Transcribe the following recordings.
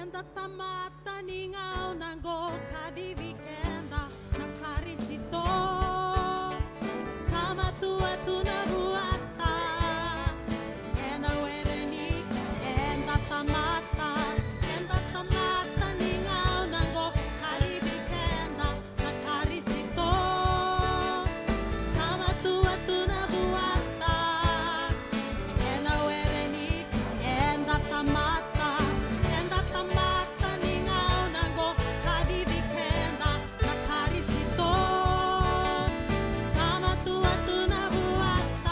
Kenda tamata ningau nango kadivikenda nakarisito sama tua tuna buata ena wereni enda tamata ningau nango kadivikenda nakarisito sama tua tuna buata ena wereni enda tamata Sama tua tuna buata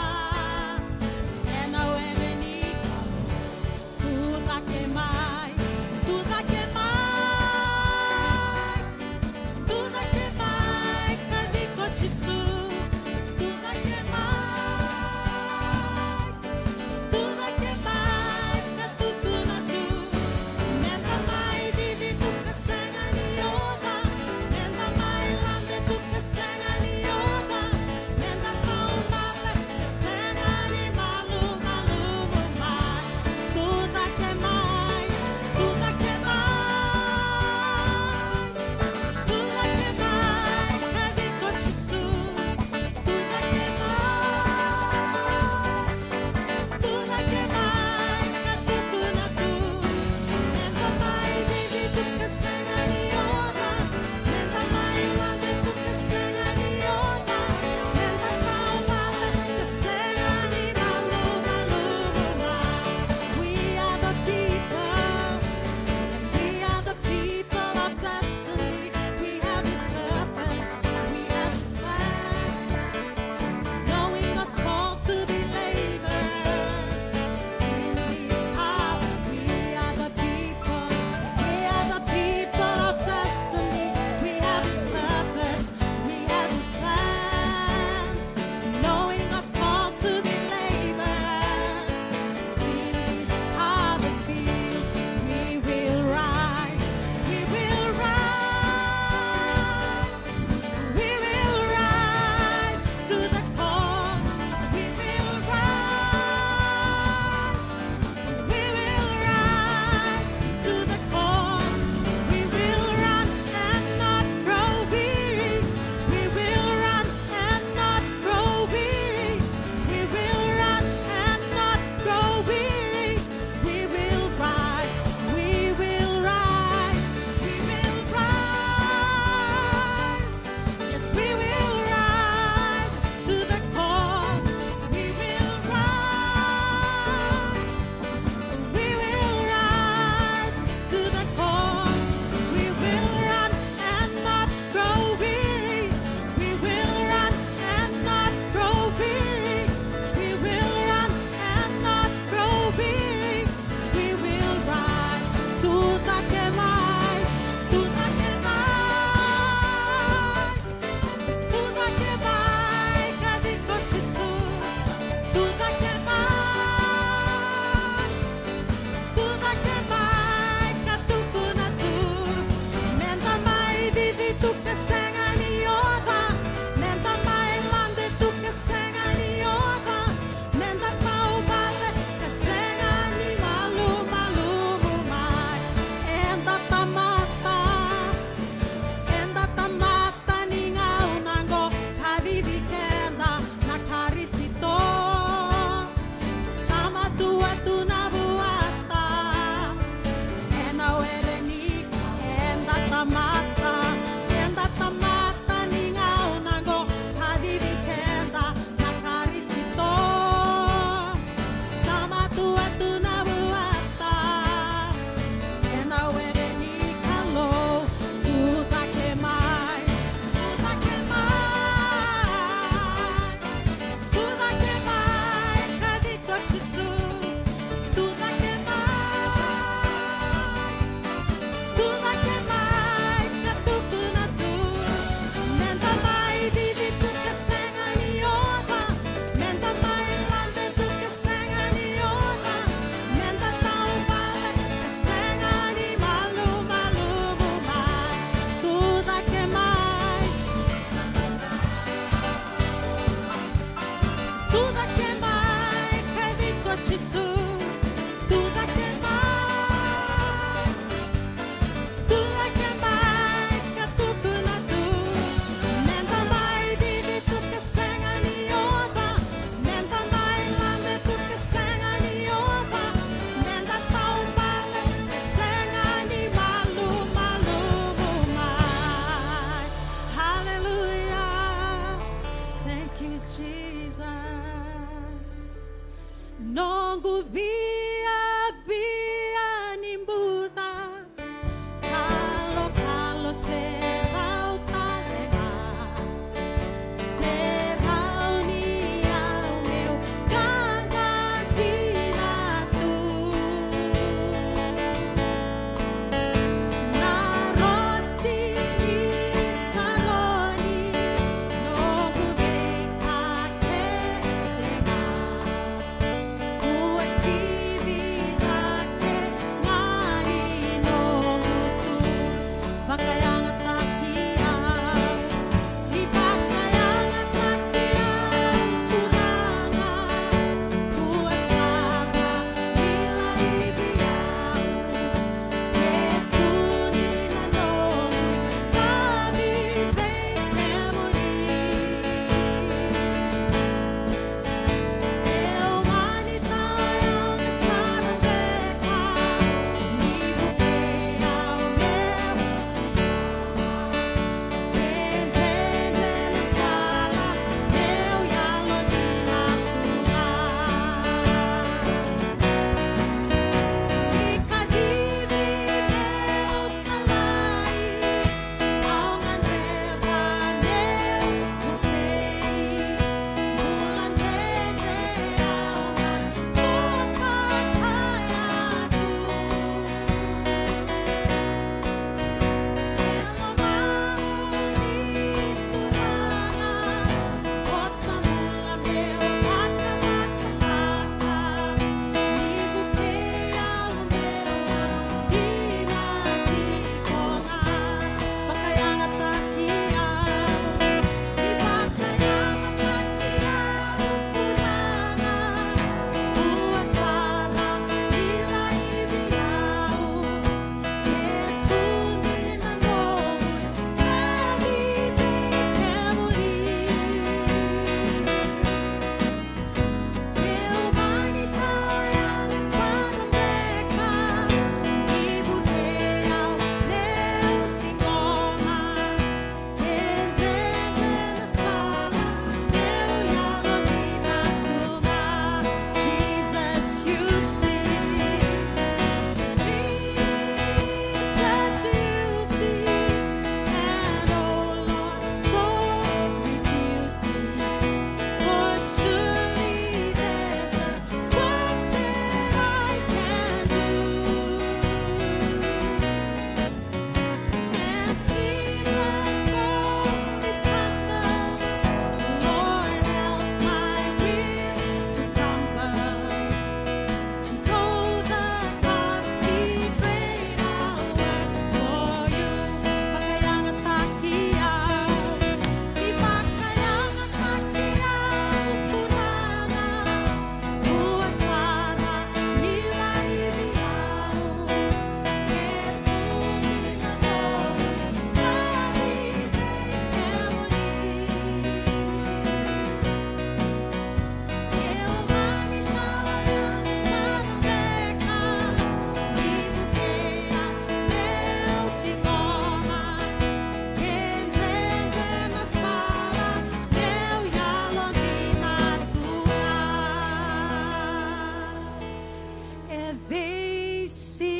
visi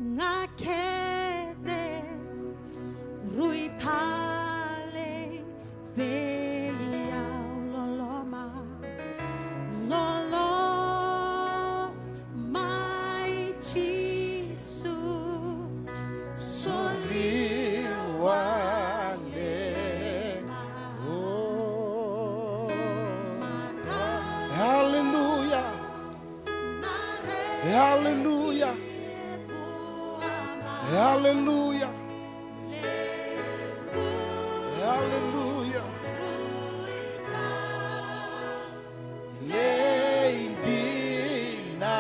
ngakede ruitale veia loloma lolo mai chisu soli wale. Oh, hallelujah, hallelujah, hallelujah, hallelujah. Leidina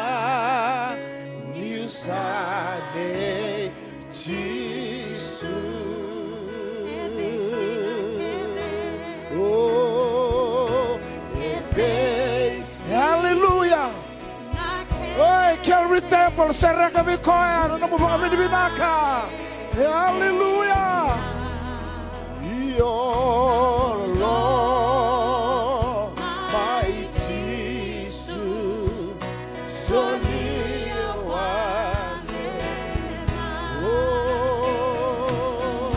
niusade chisu. Oh, hallelujah. Oi, Calvary Temple, será kami koya, nomu kami di vinaka. Hallelujah. Your Lord, my Jesus, solia wale. Oh,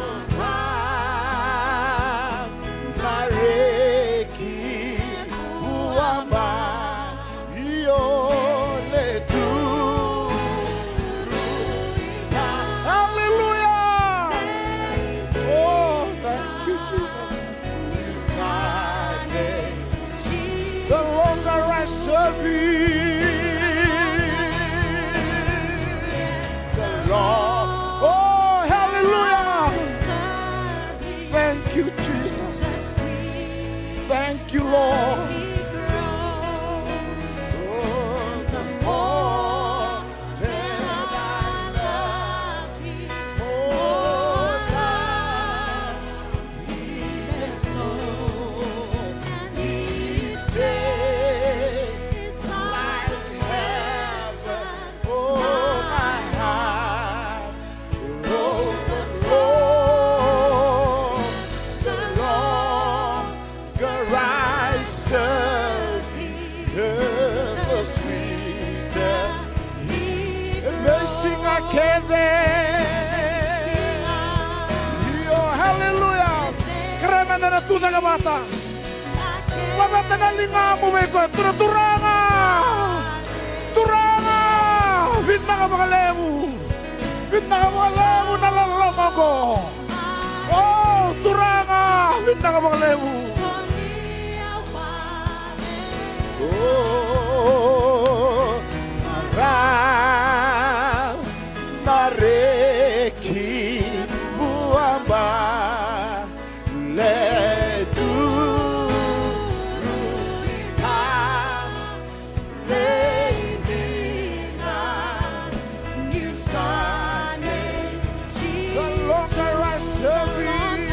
nareki uamba, yo letu. Hallelujah. Oh, thank you, Jesus. The longer I serve the Lord. Oh, hallelujah. Thank you, Jesus. Thank you, Lord. Oh, the more that I love you, more than each day is like heaven. Oh, my heart overflows. The longer I serve you, the sweeter blessing I can hallelujah. Karena na tuta ka bata. Mabata na lingamu meko turanga. Turanga. Vinaka mga levu. Vinaka mga levu na lalama ko. Oh, turanga. Vinaka mga levu. Oh, marah nareki buamba letu ruita leidina niusane. The longer I serve you,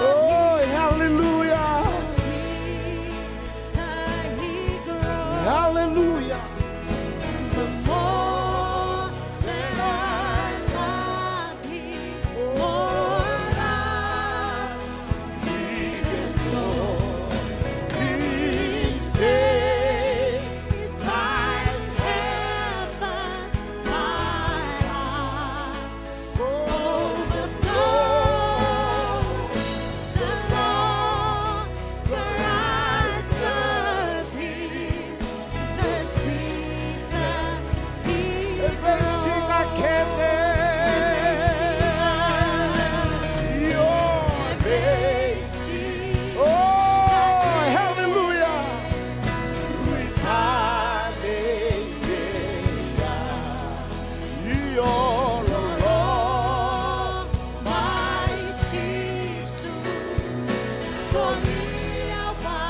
oh, hallelujah. Hallelujah. The more that I love you, more love Each day is like heaven. My heart overflows. The longer I serve Him, the sweeter He everything I can do. Your face. Oh, hallelujah. Your Lord, my Jesus. Solia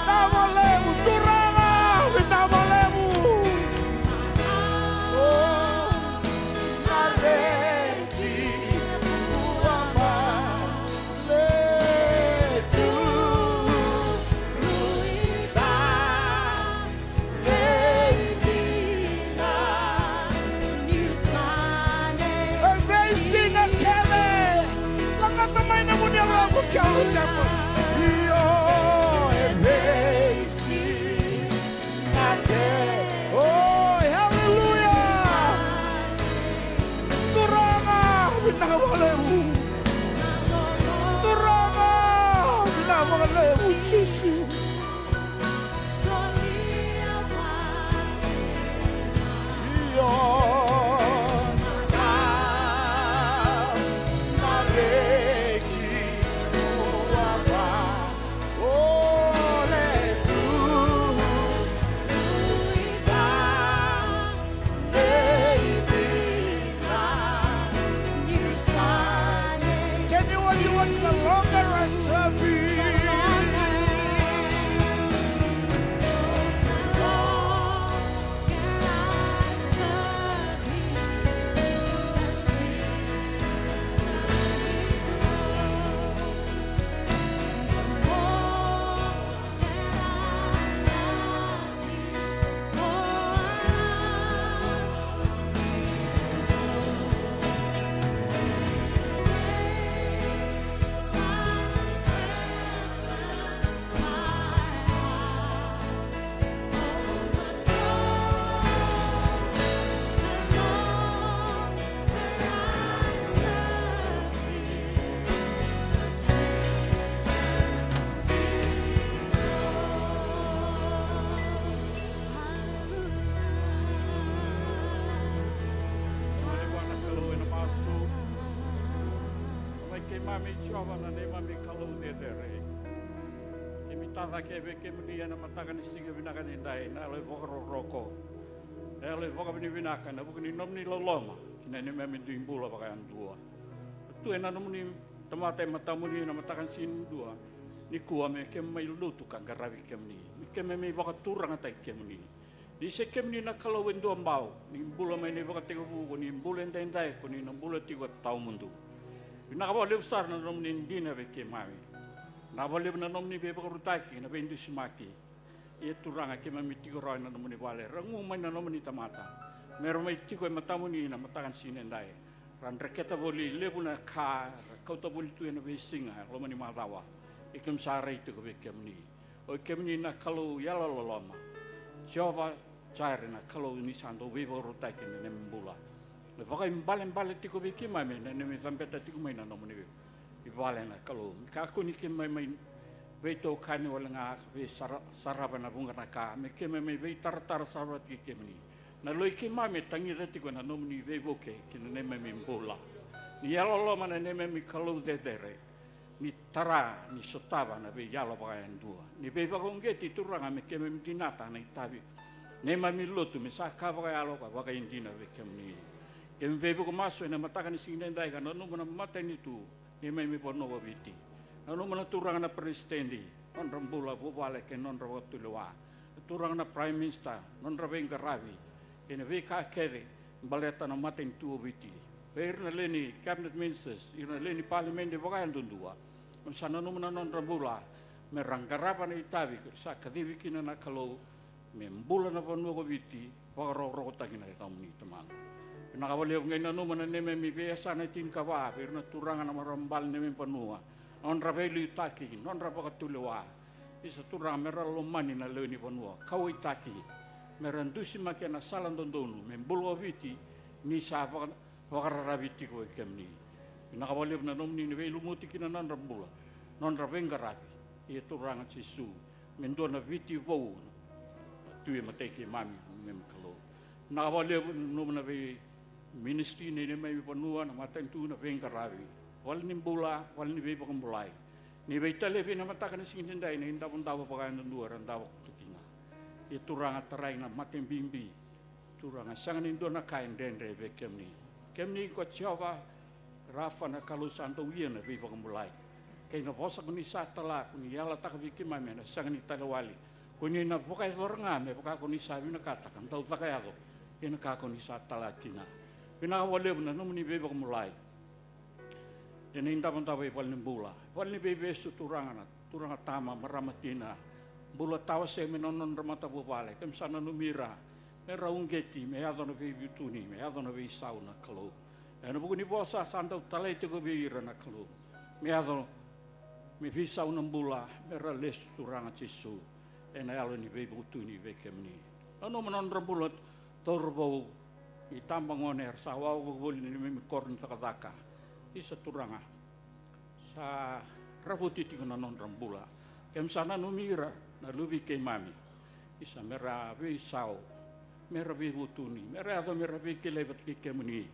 Namalemu, turanga, namalemu. Oh, nareki uamba letu ruita leidina niusane. everything I can. Langatamay na mo niya ako Calvary Temple. Jisu solia Can you only want the longer and neimami chova na neimami Kalou dedere. Mitaka kemuni na mataka ni singa vinaka ni dai na le vokaroroko. Na le Vakaviti vinaka na bukuni nomuni loloma kina neimami bula vakacegu. Tu na nomuni Tamada matamuni na mataka sin dua. Nikua me Kemueli Lotu kan garavi kemuni. Kemuni vakaturanga tai kemuni. Di se kemuni na Kalou endo mbau ni bula mai ni vakacegu ni bula ndai ko ni bula tiko taumundu. Vinaka levu sar na nomuni dina ve kemami. Na levu na nomuni be vakarutaki na bendu simaki. Ia turanga kemami tiko roi na nomuni vale. Rangu mai na nomuni Tamada. Mero mai tiko matamuni na matakan sinendai. Ran raketa voli levu na ka kauta voli tu na ve singa lomani madawa. Ikem sarai tiko ve kemuni. O kemuni na Kalou yala loloma. Jova cair na Kalou ni santo ve vakarutaki na nembula. Le vakai mbale tiko ve kemami na nemi tampeta tiko mai na nomuni ve. Ibale na Kalou. Ka kuni kemai ve to kani wala nga ve saraba na bunga na ka me kemai ve tartar saraba ki kemuni. Na loi kemami tangi tiko na nomuni ve voke kina neimami bula. Ni yalo mana neimami Kalou dedere. Ni tara ni sotava na ve yalo vakacegu. Ni ve vakongeti turanga me kemami dinata na itavi. Neimami Lotu me sa ka vakayalo ka vakindina ve kemuni. Kemi ve masu na mataka ni sinendai ka nomu na Matai ni tu. Neimami Vakaviti. Nomu na turanga na presidente non rambula buvale ke non rawatulua. Turanga na prime minister non ravenga ravi. Ene ve ka kere baleta na Matai tu viti. Verna leni cabinet ministers, ina leni parliamente vakacegu. Sana nomu na non rambula me rangarapa na itavi sa kadivi na Kalou me mbula na Vakaviti vakarorokotaki na tamuni tamang. Nakawali ang ngayon nomu na neimami biasa na tinkawa verna turanga na marambal neimami panua. Non raveli taki, non ravakatulua. Isa turanga meralo mani na leuni panua. Kau itaki. Merandusi makia na salan dondonu. Membulwa viti ni sa vakararaviti ko kemni. Nakawali na nomuni ni velu muti kina non rambula. Non ravengaravi. Ia turanga Jisu. Mendua na viti vou. Tue Matai mami mem Kalou. Nakawali nomu na ve ministry ni neimami panua na Matai tu na vengaravi. Wal ni bula, wal ni beba kembulai. Ni baita levi na mataka na sinendai na hinda pundawa vakacegu randawa kutukinga. Ia turanga tarai na Matai bimbi. Turanga sangan indo na kain dendre ve kemni. Kemni ko Jehova rafa na Kalou santo wia na beba kembulai. Kay na vosa kuni satala kuni yala takaviki mame na sangan italawali. Kuni na vokai voranga me voka kuni sabi na katakan taudua. Ia na ka kuni satala kina. Pinakawalev na nomuni beba kembulai. Ene inda pantawa ipal ni bula. Ipal ni bebe su turanga tama maramatina. Bula tawa se menonon ramata bupale. Kem sana numira. Me raungeti, me adona ve bituni, me adona ve sauna Kalou. Ene bukuni vosa santa talai tiko veira na Kalou. Me adona me vi sauna bula, me rales turanga Jisu. Ene alo ni ve bituni ve kemni. Ano menon rambula torbo i tambangoner sa wau buli ni me korn takataka. Isa turanga sa raputi tiko na non rambula kem sana numira na lubi keimami isa mera vi sao mera vi butuni mera vi kelevat ki kemuni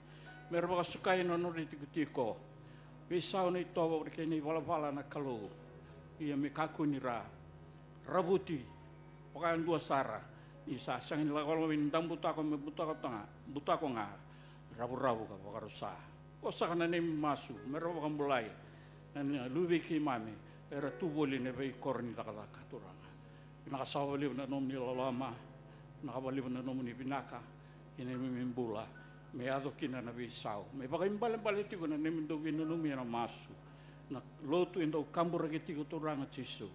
mera vakasukai no no tiko vi sao ni towo ke ni wala na Kalou ia me kakunira rabuti pakan dua sara isa sangin la kalau windang butako tanga butako nga rabu-rabu ka pakarusa vosa kana nem masu mera vakambulai na lubi keimami era tuboli ne bei korni takataka turanga nakasawali na nomuni lolama nakabali na nomuni vinaka ine bula me ado kina na bisau me bale tiko na nemindo nomumi na masu na Lotu indo kambura tiko turanga tisu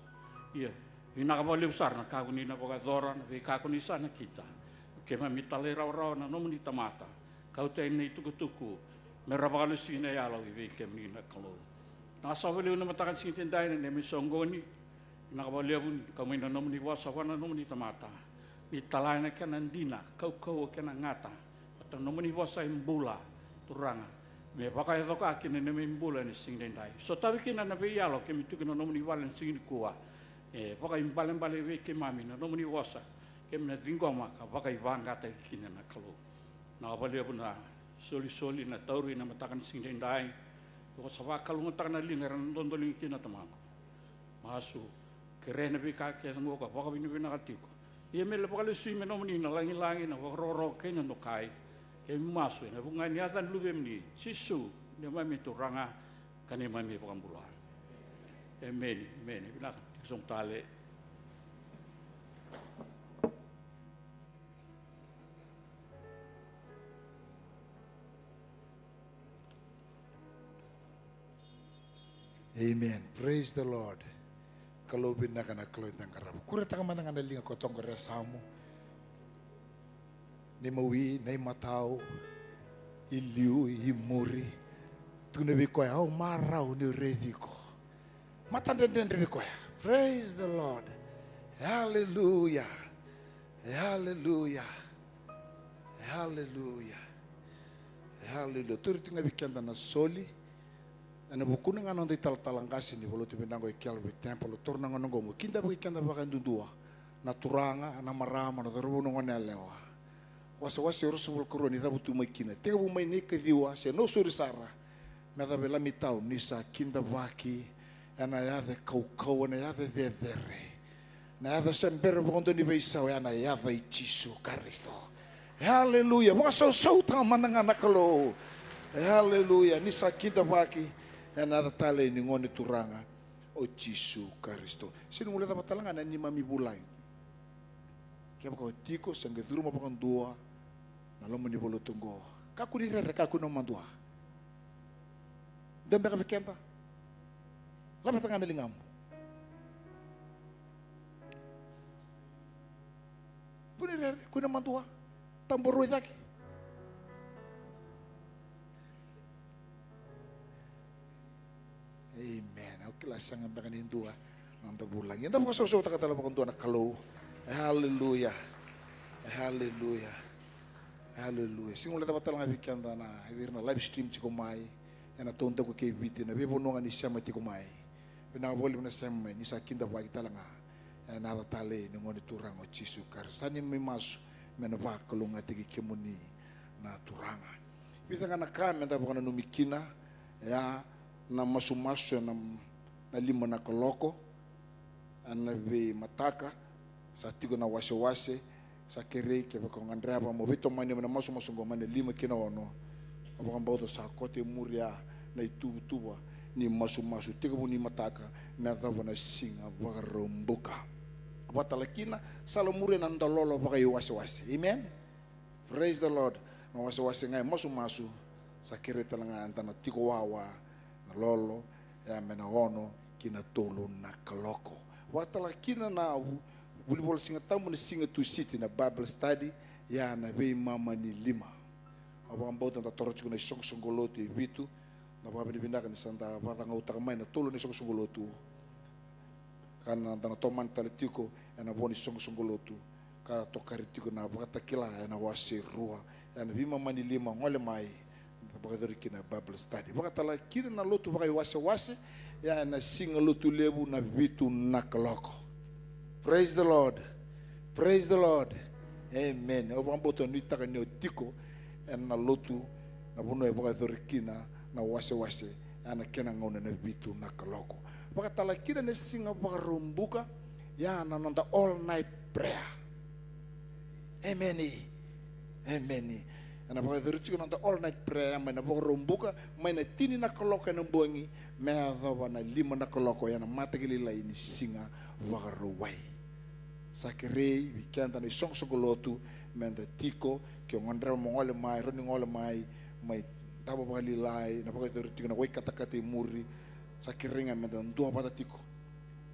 ia nakabali besar na kaguni na pagadora na vikakuni sana kita kema mitale raw na nomuni Tamada kau te nei tuku merabakalusi na yalo ibe kemuni na Kalou nakasawali na matakan sintinday na nemisongoni nakabaliabun kami na nomuni vosa wana nomuni Tamada ni talai na kanandina kau kena ngata atau nomuni vosa bula turanga me pakai toka kina nemi bula ni sintinday so tawi kina na biyalo kemi tu kina nomuni valen nikua pakai bale we kemami na nomuni vosa kemi na dingoma ka pakai vangata kina na Kalou nakabaliabun na Soli na tauri na matakan sintinday ko sa Kalou na lingaran dondoling kina tamako masu kerena bika ke ngoka Vakavouiya vinaka tiko ia mele pakalusi me nomuni na langi na roro kenya no kai e masu na bunga ni atan luve mni sisu neimami turanga neimami pakambula amen vinaka song tale Amen. Praise the Lord. Kalau vinaka na Kalou tangkarabu. Kura takamana nga nalinga ko tong resamo. Ni mawi, ni matau, iliu, imuri. Tunebi ko ya, marau ni rediko. Matanden rediko ya. Praise the Lord. Hallelujah. Hallelujah. Hallelujah. Hallelujah. Turi tinga bikenda na Soli. Ana bukuna nga nang talang kasi ni Lotu binango ikial with temple torna nga nongo mo kinda bukanda bakandudua na turanga na marama na taruno nga nelewa wasa yorusul koroni da butu makina tega bu mai nika diwa se no suri sara na da bela mitau nisa kidavaki ana ya de taucoko na ya de vedere na ya de sembere bondo ni beisau ana ya de Jesu Kristo hallelujah wasa ta mananga na Kalou hallelujah nisa kidavaki nada tale ni ngoni turanga o Jesu Kristo. Sino mula dapat talanga na neimami bulai. Kaya ko tiko sangge duru mapakan dua na nomuni bolo tunggo. Kaku ni rere kaku no mandua. Dembe ka bekenta. Lama tanga na lingam. Puni rere ku no mandua. Tamboro idaki. Amen. Okay lah sangat bakan Hindu nanda bulang. Yang tahu kau tak kata lapan tuan Kalou. Hallelujah. Hallelujah. Hallelujah. Sing mulai dapat talang abikan dana. Wirna live stream ciko mai. Yang tahu untuk Vakaviti. Nabi bonongan ni siapa ciko mai. Bina boleh bina siapa ni sakin dah bagi talanga. Nada tale ni ngoni turang o Jesu Kristo. Sani masu menapa Kalou ngati kemuni na turanga. Bisa ngana kami mendapat kana numikina ya. Na masu na lima na koloko ana ve mataka sa tiko na wase sa kere ke ba kong andrea ba mo vito mani na masu ngomane lima kina ono abang bauto sa kote muria na ituwa ni masu tiko ni mataka na da na singa ba rombuka batalakina salo muria na ndalolo ba kay wase amen praise the Lord na wase ngai masu sa kere talanga antana tiko wawa lolo ya mena ono kina tolo na kaloko watala kina na bulibol singa tamu ni singa tu city na Bible study ya na be mama ni lima abang bautan ta toroch kuna song Lotu bitu na baba ni binaka ni santa bata ngauta mai na tolo ni song Lotu kana na toman tiko na boni song Lotu kara tokari tiko na bata kila na wase rua ya na be mama ni lima ngole mai bakadori kina Bible study bakatala kina na Lotu bakai wase ya na singa lotu levu na vitu na kaloko. Praise the Lord. Praise the Lord. Amen. Obamboto ni taka ni tiko en na lotu na buno e vakadorikina na wase ana kena ngona na vitu na kaloko. Vakatala kida ne singa vakarumbuka ya na nanda all night prayer. Amen. Amen. Ana vakadorikina nanda all night prayer mana vakarumbuka mana tini na kaloko na bongi mea dhava na lima na kaloko ya na matakili la ini singa vakaruwai. Sakirei vikenda na isong Lotu menda tiko ke ngondra mongole mai roni ngole mai tabo bali lai na pakai tiko na wai kata muri sakiringa menda ndua pata tiko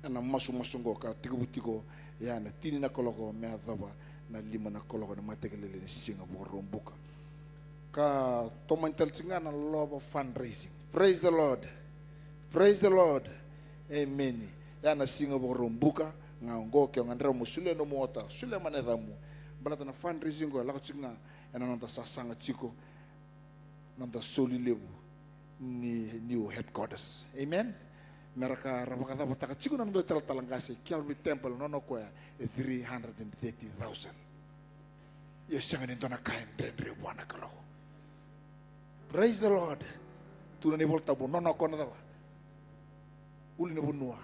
na masu ngo ka tiko ya na tini na koloko me adaba na lima na koloko na matekele ni singa borombuka ka tomantel singa na love of fundraising. Praise the Lord. Praise the Lord. Amen. Ya na singa borombuka ngo ke ngandra musule no mota sule manethamu balata na fundraising go la tsinga ena nanda sasanga tiko nanda Soli levu ni new headquarters. Amen. Mereka rabakata bataka tiko nanda talangase Calvary Temple nono kwa 330,000. Yesanga ni dona kain rendre buana kalau. Praise the Lord. Tuna ni volta bu nono kona dawa. Uli ni bunua.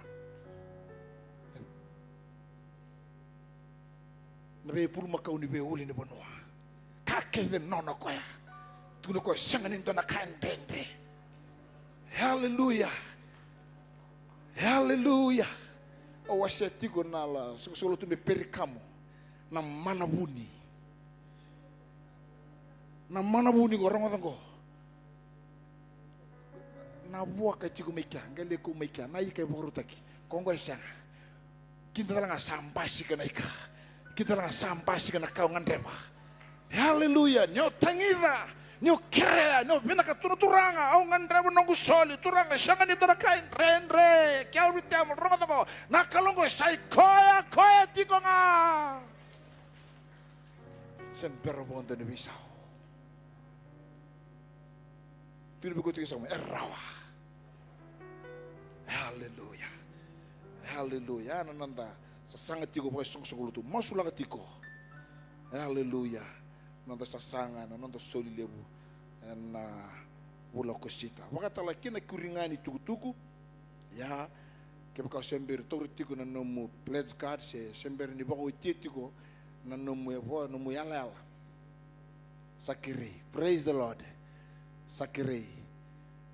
Nabe pulu makau ni be uli ni bunua. Kake de nono koya. Tuna ko sanga ni dona kain rendre. Hallelujah. Hallelujah. O wasetigo nala solo tu me perikamo na manabuni. Na manabuni go rongo ngo. Na bua ka tigo meka ngale ko meka na ika borutaki. Kongo isanga. Kinta langa sambasi kana ika. Kinta langa sambasi kana kau ngandrema. Hallelujah. Nyo tangida. Nyo krea, nyo vinaka turanga, au ngandrema nongu Soli, turanga, shanga ni kain rendre, Calvary Temple, rongo toko, nakalongo sai koya tiko nga. Sen berobondo ni bisao. Tino biko tiki sama, erawa. Hallelujah. Hallelujah. Nanda, sasanga tiko pake song Lotu, masu langa tiko. Hallelujah. Nanda sasanga, nanda Soli levu, na bula kosita. Wakatala kina kuringani tuku ya kebaka sember tori tiko na nomu pledge card se sember ni bako tiko na nomu evo nomu yala. Sakiri, praise the Lord. Sakiri,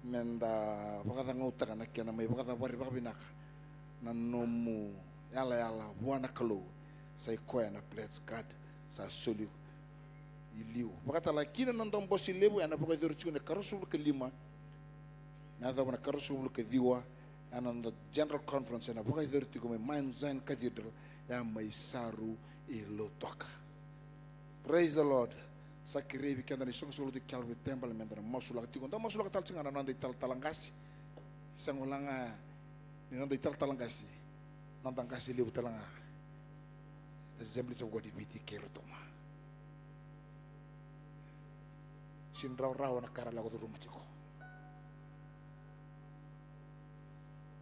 menda wakata ngauta na kena mai wakata bari baka vinaka na nomu yala buana Kalou sai koya na pledge card sa Soli iliu. Wakatala kina nandong bosi levu ana baka dori tiko na karosul ke 5 na da na karosul ke 2 ana na general conference ana baka dori tiko me Mount Zion Cathedral ya mai saru ilotoka. Praise the Lord. Sakire vikenda ni song di Calvary Temple mendana masu laka tiko nda masu laka tal singa nanda ital talangasi sangulanga ni nanda ital talangasi nanda ngasi levu talanga Assembly of God biti kerotoma sin raw na kara lago rumah ciko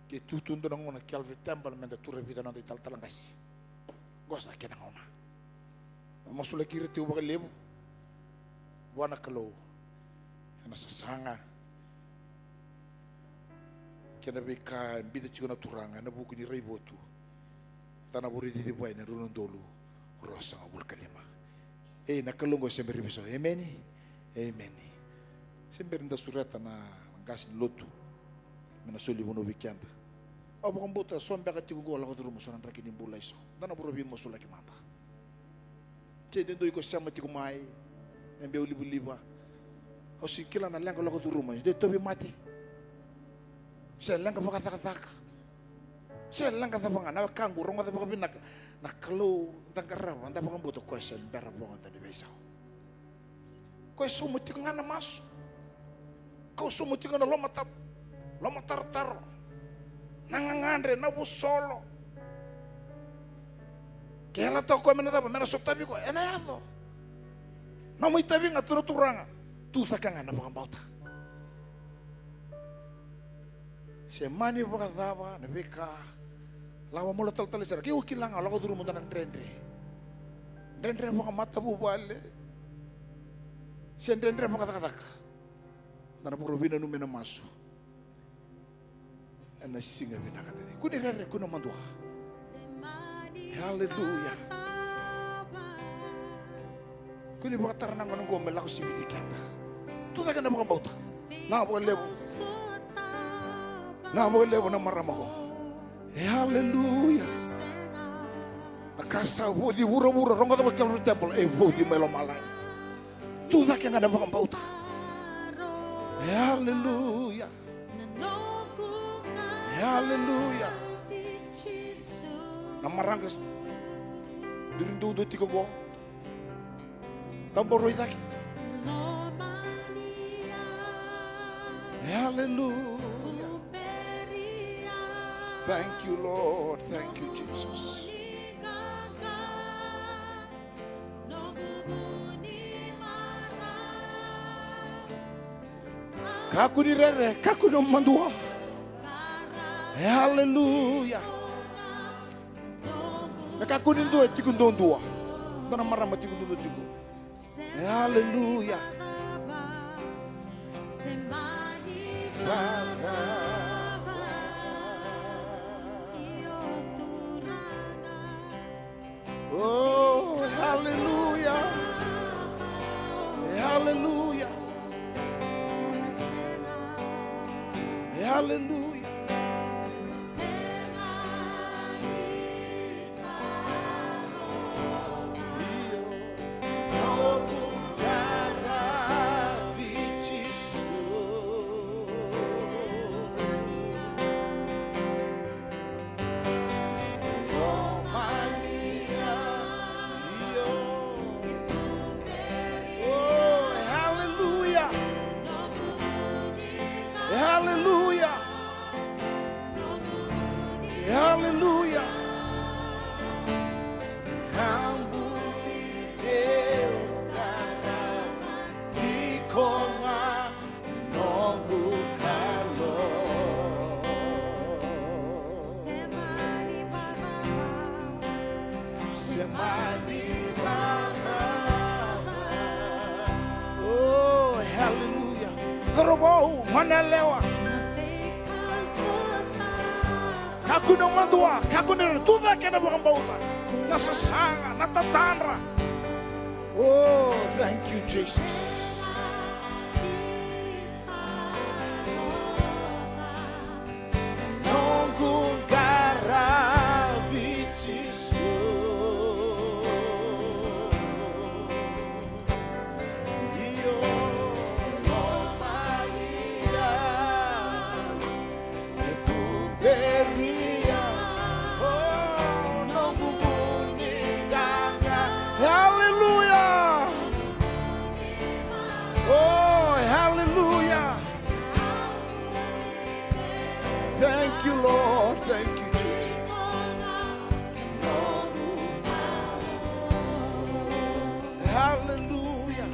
ke tutun do ngona Calvary Temple menda turre vida nanda ital talangasi gosa kena ngona masu laki retu baka levu buana Kalou na sasanga kena beka mbida chikona turanga na buku ni reibotu tana buri di buai na runun dolu rosa ngabul kalima na Kalou sember biso amen amen sember nda surata na ngas Lotu mena Soli bono weekend abo kombuta sombe ka tigo la ko rumo sonan rakini bula iso dana buro bi mosula ki mata te dendo iko sama tigo mai nembe ulibuliba o si kila na lenga loko turuma de tobi mati se lenga baka taka se lenga tabanga na kangu rongo tabaka binak na Kalou tangkara anda baka boto question bera bonga tani besa ko so muti ngana masu ko so muti ngana loma tar nangangandre na busolo kela to ko mena taba mena sotabi ko ena yado na mo itabi nga turanga tu sakanga na bauta Se mani vakadava na veka. Lawa mula tal sera. Ki ukilang ala ko duru mo tanan rendre. Rendre mo mata bubale. Se rendre mo katak. Na puro vina numena masu. Ana singa vinaka tadi. Kuni rere kuno mandua. Hallelujah. Kuni baka taranang anong gomel ako si Vidikenda. Tuta ka na mga bauta. Nakapagalevo. Nakapagalevo ng marama ko. Hallelujah. Akasa wudi wura-wura. Rong kata magkalaro temple. Wudi may lomalay. Tuta ka na mga bauta. Hallelujah. Hallelujah. Namarangkas. Dirindudo tiko ko. Tamboroy taki. Hallelujah. Thank you, Lord. Thank you, Jesus. Kaku ni rere, kaku no mandua. Hallelujah. Kaku ni dua, tiku dua. Tanah marama tiku dua juga. Hallelujah. Oh, hallelujah. Hallelujah. Hallelujah. Hallelujah. Oh, hallelujah. Karobau manalewa. Kaku no mandua, kaku no tudo que na bauta, nasa sanga, natatanra. Oh, thank you, Jesus. Thank you, Lord. Thank you, Jesus. Hallelujah.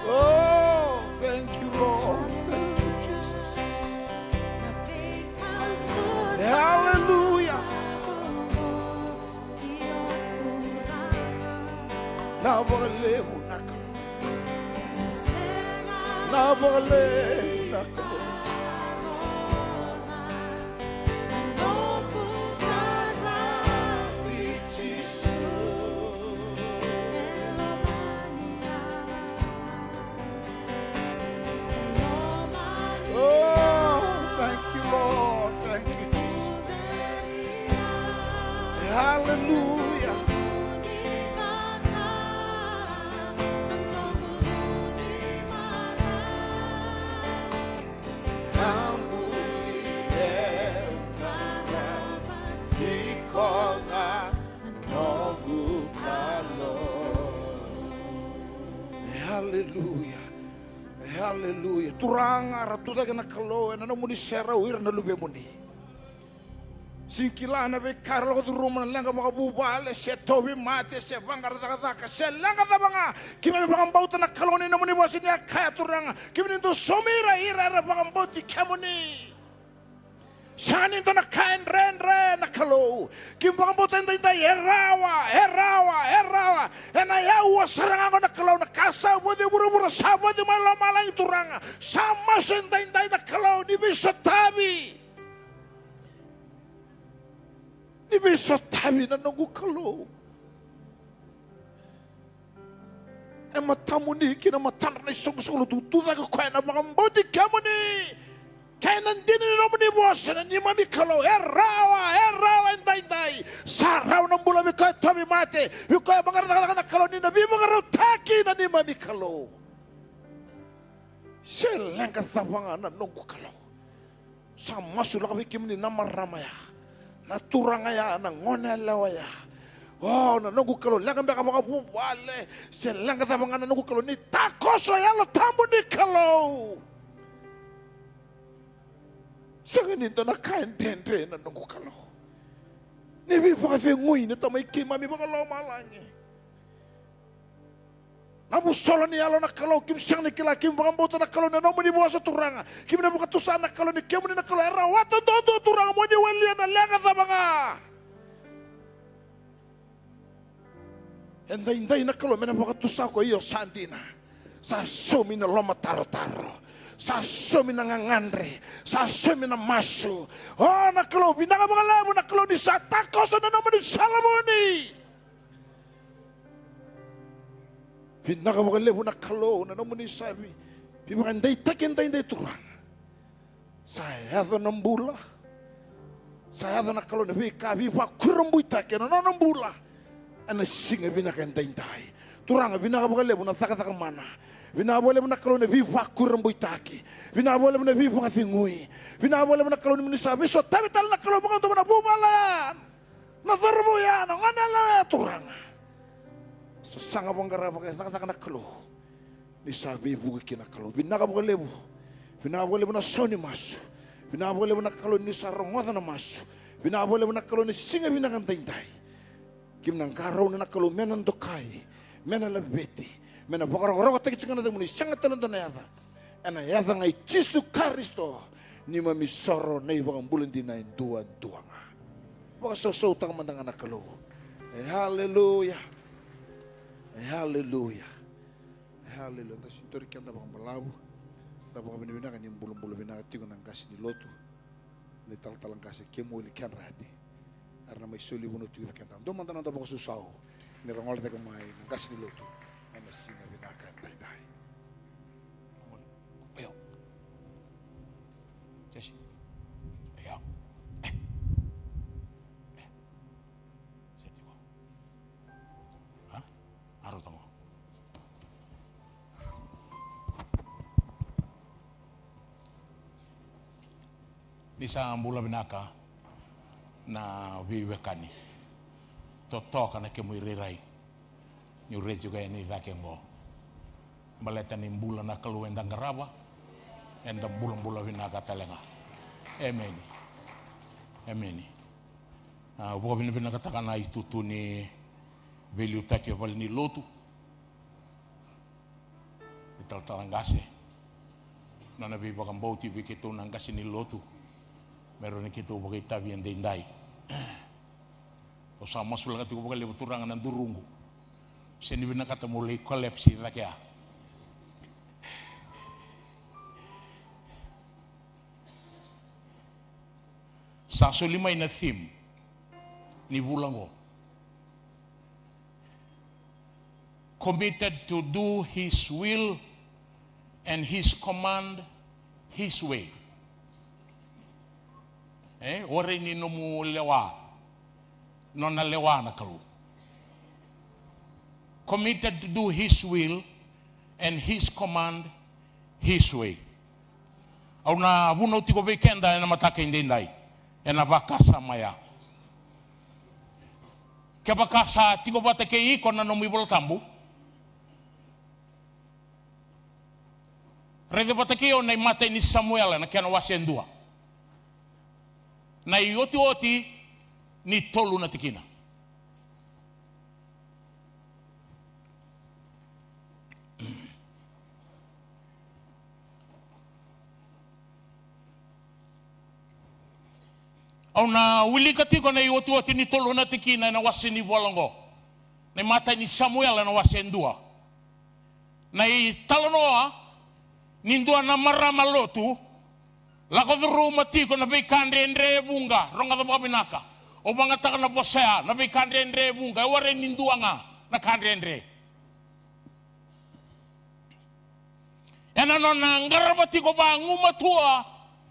Oh, thank you, Lord. Thank you, Jesus. Hallelujah. Now, levu naka. Na bole na ko oh, thank you, Lord. Thank you, Jesus. Hallelujah. Hallelujah. Hallelujah. Turang aratuda kana Kalou na nomuni sera uir na lube muni. Singkilana be karlo ko rumah langa baka bubale se tobi mate se bangar taka se langa tabanga kimi baka bauta na kaloni nomuni vosa ni kaya turanga kimi ndo somira ira baka bauti kemuni Sani ndo na kain ren na Kalou kimi baka bauta inda erawa ena yawa saranga na Kalou na kasa bodi buru sabodi malama turanga sama senda na Kalou di bisa tabi Ni bisa tabi na nunggu Kalou. Matamu ni kina matana na isong-isong lututuda ko kaya na mga mbodi kemuni. Kaya nandini ni nomuni vosa na neimami Kalou. Erawa, inday. Saraw ng bula mi kaya tabi mate. Yung kaya mga ratakala na Kalou ni nabi mga rautaki na neimami Kalou. Silang katabangan na nunggu Kalou. Sa masu lang kami kemuni na maramaya. Naturangaya na ngonelawaya. Oh, na nunggu Kalou langam baka mga bubale. Silang katabangan na nunggu Kalou ni takoso yalo tambo ni Kalou. Sa ganito na kain dendre na nunggu Kalou. Nibi baka fengoy na tamay kimami baka lomalangi. Namu solo ni yalo na Kalou kim siyang ni kila kim baka bauta na Kalou na nomuni vosa turanga. Kim na baka tusan na Kalou ni kemuni na Kalou era wato dodo turanga mo ni welia na lenga sa mga. Inday na Kalou mena baka tusa ko iyo sandina. Sa sumi na loma taro-taro. Sa sumi na ngangandre. Sa sumi na masu. Oh na Kalou binaka mga levu na Kalou ni sa takos na naman ni salamoni. Vinaka mga levu na Kalou na nomuni sabi. Bimakanday takinday turang. Sayado ng bula. Sayado na Kalou na vikabi wakurumbuy takin na ng bula. Ano singa binakanday. Turang vinaka mga levu na takataka mana. Vinaka mga levu na Kalou na wakurumbuy taki. Vinaka mga levu na wakathinguy. Vinaka mga levu na Kalou na sabi. So tabi tal na Kalou mga ito na bumalayan. Nadharmo yan. Ang anala turang. Sa sanga pang garapa kaya nakataka na Kalou. Ni sabi bugi kina Kalou. Vinaka mga levu. Vinaka mga levu na soni masu. Vinaka mga levu na Kalou ni sarongota na masu. Vinaka mga levu na Kalou ni singa binakanday. Kim nang karaw na Kalou menan dokay. Menan labeti. Menan bakarang takit singa na muni. Sanga tanan na yata. Ana yata ngay Jesu Kristo. Neimami soro na ibang bulan din na duwan nga. Baka sosotang mandang anak Kalou. Hallelujah. Hallelujah. Hallelujah. Tapos yung torikan tapang balaw. Tapang kami nabinakan yung bulong-bulong binakan tiko ng kasi ni Lotu. Nital-talang kasi Kemueli Kedrayate. Arna may Soli bunot yung binakan. Doon man tanong tapang susaw. Nirangol tayo kumay ng kasi ni Lotu. Ay nasinga binakan tayo. Ayaw. Jesse. Ayaw. Seti ko. Ha? Arot mo. Bisa ang bula vinaka na viwekani. Totoka na kemuirirai. Nyure juga ini vakacegu. Baleta ni bula na Kalou endang garaba. Endang bula vinaka talenga. Amen. Amen. Buka bina katakan na itutu ni value take val ni Lotu. Ital-talang gase. Na nabi bakang bauti bikitu nang gase ni Lotu. Meron ni kita bagai tabi yang dindai. O sama sulang ati ko bagai lebu turangan ng durungu. Sini bina kata mulai kolapsi rakyat. Sa Soli may na theme ni bulango. Committed to do His will and His command His way. Ore ni nomu lewa. Nona lewa na Kalou. Committed to do His will and His command His way. Au na buno tiko bekenda na mataka indindai. Ena bakasa maya. Ke bakasa tiko batake iko na nomu ibol tambu. Rede batake o na Matai ni Samuel na kena wasendua. Na ioti ni tolu na tikina. Au na wili ka tiko na iwatu ati ni tolu na tikina na wasi ni walongo. Na Matai ni Samuel na wasi ndua. Na i talanoa nindua na marama Lotu lako dhuru matiko na bei kandre andre bunga ronga da babinaka o bangata na vosa na bei kandre andre bunga ware nindua nga na kandre andre ena nona ngarabati ko ba ngumatua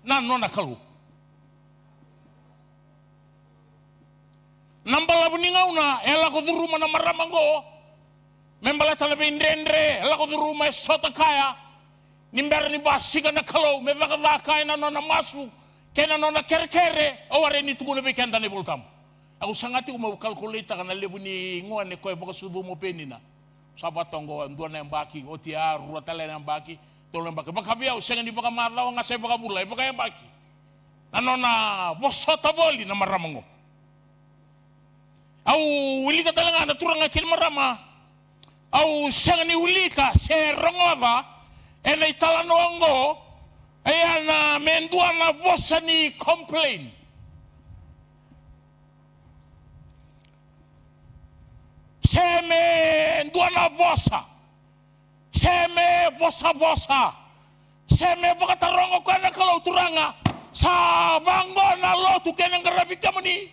na nona Kalou nambala buningauna ela ko dhuru mana maramango membala tala bei andre ela ko dhuru ma sota kaya nimber ni basika na Kalou me vakavaka na nona masu kena nona kerkere o ware ni tuku na bikenda ni bultam aku sangati uma kalkulita kana levu ni ngoa ne koe baka sudu mo penina sabatongo ndua na mbaki o tia ruatale na mbaki tolo mbaki baka bia usenga ni baka marlaw nga se baka bulai baka mbaki na nona vosa taboli na maramango au wilika talanga na turanga kin marama au senga ni wilika se rongova ena itala noango na mendua na vosa ni complain seme ndua na vosa seme vosa seme bakatarongo kwa na Kalou turanga sa bango na Lotu kena ngarabi kemuni.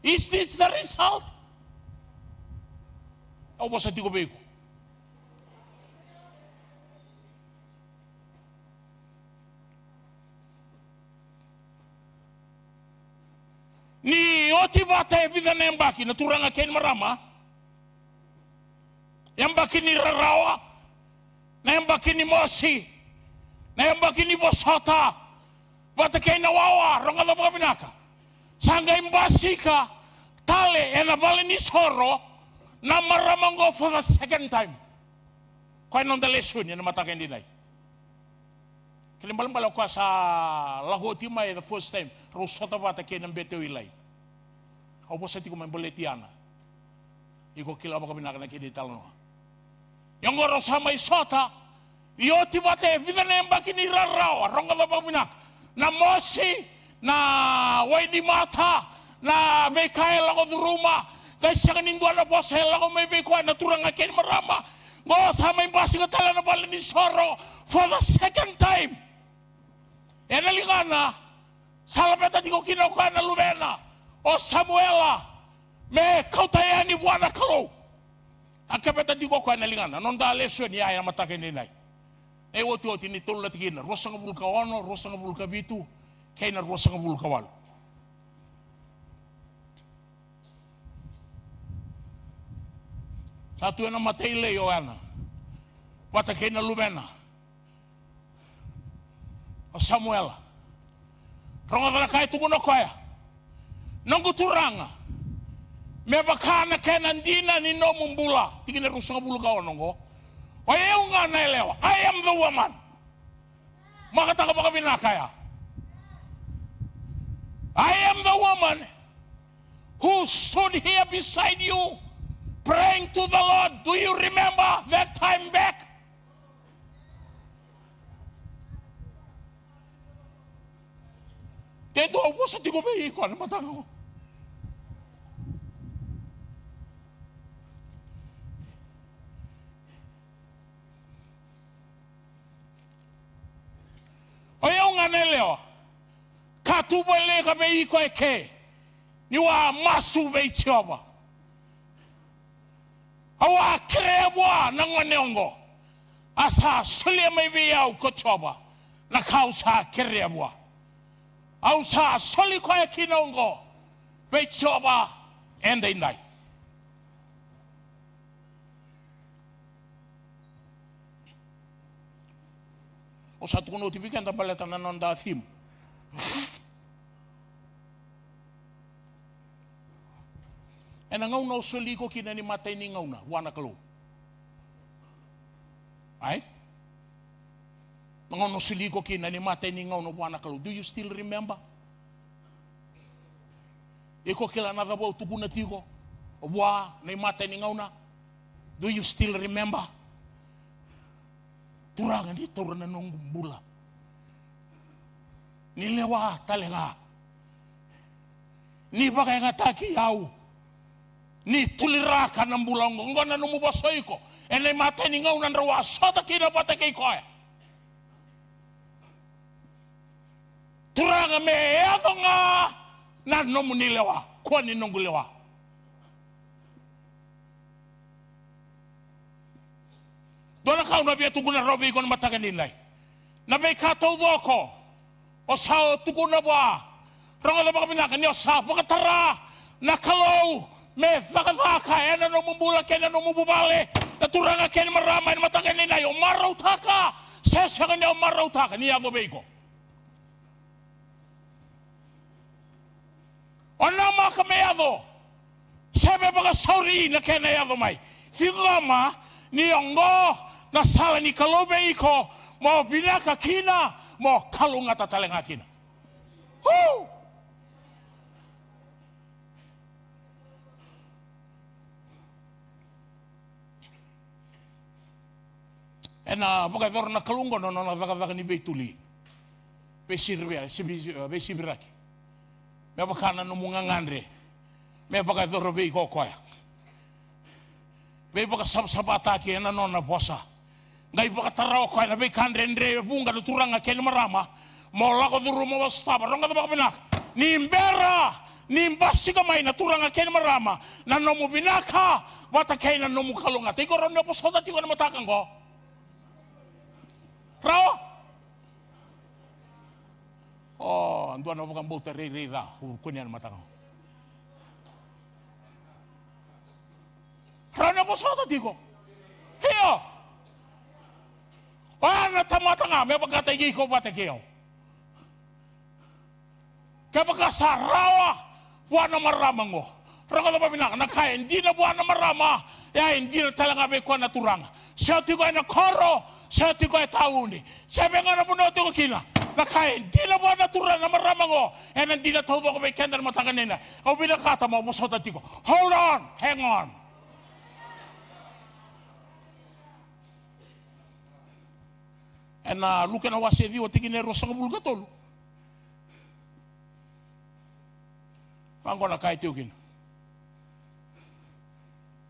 Is this the result? Au vosa tiko beko ni oti bata vida nembaki na turanga ken marama yambaki ni rarawa na yambaki ni mosi na yambaki ni bosota bata ken wawa ronga da babinaka sanga imbasika tale ena bale ni soro na maramango for the second time kwa non dale sunya na mataka ndinai Kalimbal ko sa lahoti mai the first time rosota bata ke ng beto ilay. Ako sa tiko man boletiana. Iko kila baka binaka na kinital no. Yung oras may sota ioti bata vida na baki ni raraw ronga ba binak na mosi na way di mata na may kaya lang ko ruma kasi siya kanindua na boss hela ko may bikuan na turang akin marama. Ngo sa may basi ka tala na pala ni Soro for the second time. Enalingana, salapeta tiko kinukuha na Lumena o Samuela me kautayan ni buwana Kalou. Ang kapeta tiko kuha na lingana, non da lesson niya ay mataka ninay. E woti ni tulad kina, rosa nga bulka ono, rosa nga bulka bitu, kaya na rosa nga bulka wal. Satu na Matai leo ana, mataka na Lumena. O Samuel ronga dala kai tugu no koya nongu turanga me bakana kenandina ni nomu bula tigina rusanga bulu ka onongo o yeunga na elewa I am the woman makataka baka binakaya I am the woman who stood here beside you praying to the Lord. Do you remember that time back? Teto ako sa tiko ba iko na mataka ko. Ayaw nga nileo, katubale ka ba iko eke, niwa masu ba itiyoba. Awa krewa ng waniongo, asa solia may biyaw ko tiyoba, nakausa krewa. Au sa Soli ko ya kinongo be choba ende indai o sa tuno tipikan ta paleta na nonda thim ena ngauna Soli ko kinani Matai ni ngauna wana Kalou ai Ngono siliko kina ni Matai ni ngono wana Kalou. Do you still remember? Iko kila na vabo tukuna tiko. Wa na Matai ni gauna. Do you still remember? Turanga ni turana nung bula. Ni lewa talega. Ni pakai ngataki yau. Ni tuliraka ng bulang ngona nomu vosa iko. Ene Matai ni gauna rawa sota kina patake ko. Turanga me nga na nomuni lewa. Kwa ni nungu lewa. Dona kauna bia tukuna robi ko na mataka nilai. Na may taucoko. O sao tukuna ba. Rango na vinaka ni o sao pakatara na Kalou me Vakavaka ena nomu bula kena nomu bubale na turanga kena marama na mataka nilai o marautaka. Sesa kanya o marautaka ni ago beiko. O nama kameado. Sebe baga sauri na kena yado mai. Figama ni ongo na sala ni Kalou beiko mo vinaka kina mo Kalou ngata talenga kina. Ena baga dor na Kalou no na vaga ni beituli. Besirbe besibiraki. Me bakana no mungangandre. Me baga dor beiko koya. Be baga sabsabata ki ena no na vosa. Ngai baka tarao ko na be kandre ndre bunga do turanga ken marama mo lago duru mo staba ronga do baka binak nimbera nimbasiga mai na turanga ken marama na nomu vinaka wata kaina nomu kalunga tiko ronda po soda tiko na mataka ngo rao oh andua no baka mbota re da kunya na mataka ronda po soda tiko hiyo na Tamada nga, may pagkatagi ko batekiyo. Kapag sarawa, buwan na maramang mo. Raka na ba binaka, nakaya, hindi na buwan na marama, hindi na talaga may kuwan na turang. Siya tiko ay nakoro, siya tiko ay tauni. Sabi nga na puno tiko kina, nakaya, hindi na buwan na turang na maramang mo, hindi na taudua ko may kenda na mataka nila. O binakata mo, musota tiko. Hold on, hang on. Na luka na wase viu tikine rosanga bulga tolu. Angona kai teukin.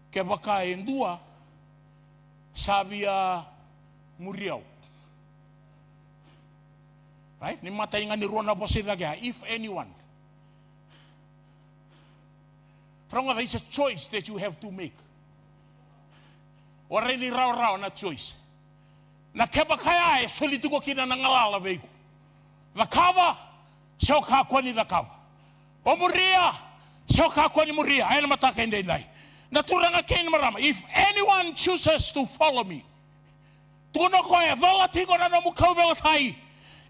Ke baka endua sabia muriau. Right? Ni Matai ngani rona bose daga if anyone. Ronga there is a choice that you have to make. Ora ni rao na choice. Na keba kaya Soli tiko kina na ngalala beiku. Vakava, sio kakwani vakava. O muria, sio kakwani muria. Aina mataka inde indai. Na turanga kene marama. If anyone chooses to follow me, tuno koe vala tiko na nomu kaubela tai.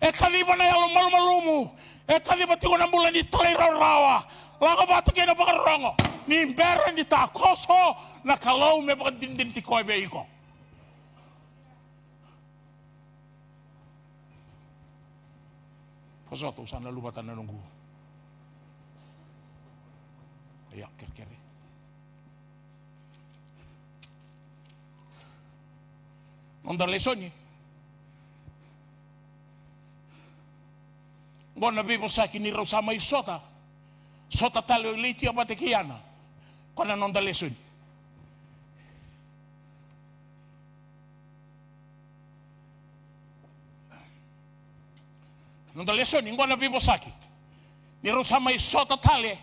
E kaliba na yalo malumalumu. E kaliba tiko na mula ni tali rawa. Laga bata kena bakarongo. Ni mbera ni takoso na Kalou me baka dindin tiko e beiko. Pasoto sana lubatan na nunggu. Ayak kere. Nonda lesoni. Ngona bibo saki ni rosama isota. Sota talo liti abate kiana. Kona nonda lesoni. Nonda lesoni ngona bibo saki. Ni rosama isota tale.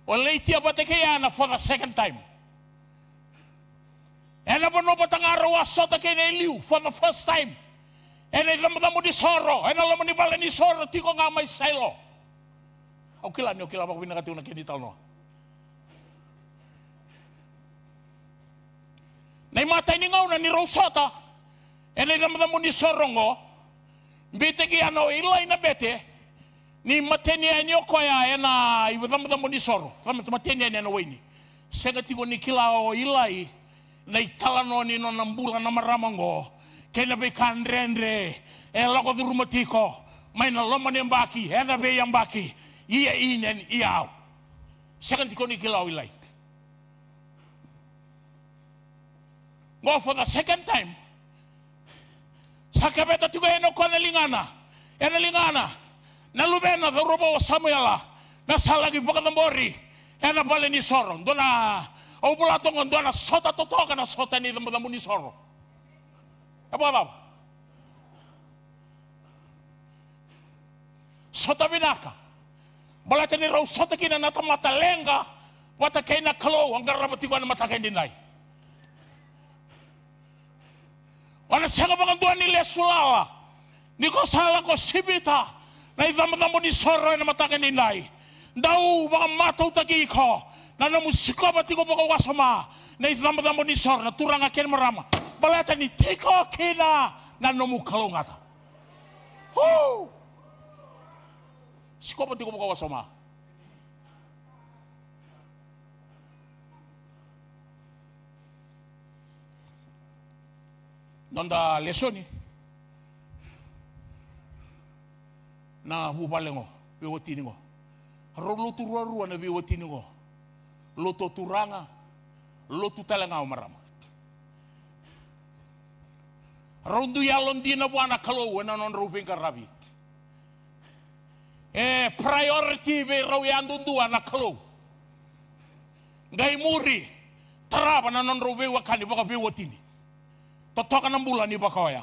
O liti abate kiana for the second time. Ena bono batangaro asota kene liu for the first time. Ena lamadamu di soro, ena lamani bala ni soro tiko nga may sailo. Okila bako binakatiw na kinital no. Nay Matai ni gauna ni Rosota. Ena lamadamu ni soro ngo. Bite ki ano ilay na bete. Ni matenya ni okoya ena lamadamu ni soro. Matenya ni ano wini. Sega tiko ni kila o ilay. Na italano ni no nambula na maramango kena be kandrendre e loko du rumatiko may na loma ni mbaki e na be yambaki iya inen iyaw Second tiko ni kilau ilai. Go for the second time. Sakabeta tiko eno kona lingana. Ena lingana. Na lubena the robo Samuela. Na salagi bakadambori. Ena pale ni soro. Dona o bulatongon dona sota totoka na sota ni damu ni soro. Apa? Sota vinaka. Balata ni raw sota kina na Tamada lenga. Wata kay na Kalou ang garabati ko na mataka hindi nai. Wana sanga bakanduan ni Lesulala. Ni ko sala ko sibita. Na idamdamo ni soro na mataka hindi nai. Daw baka mataw tagi ko. Na namusiko bati ko baka wasama. Na idamdamo ni soro na turang akin marama. Balata ni tiko kina na nomu Kalou ngata. Siko bati ko baka wasama. Nonda lesoni na bubalengo biwotiningo Lotu ruarua na biwotiningo Lotu turanga Lotu talanga marama Rondu yalon di na buana Kalou na non rubing karabi priority be raw yandundua na Kalou ngai muri taraba na non rubing wakani baka biwotini totoka ng bula ni Vakavouiya.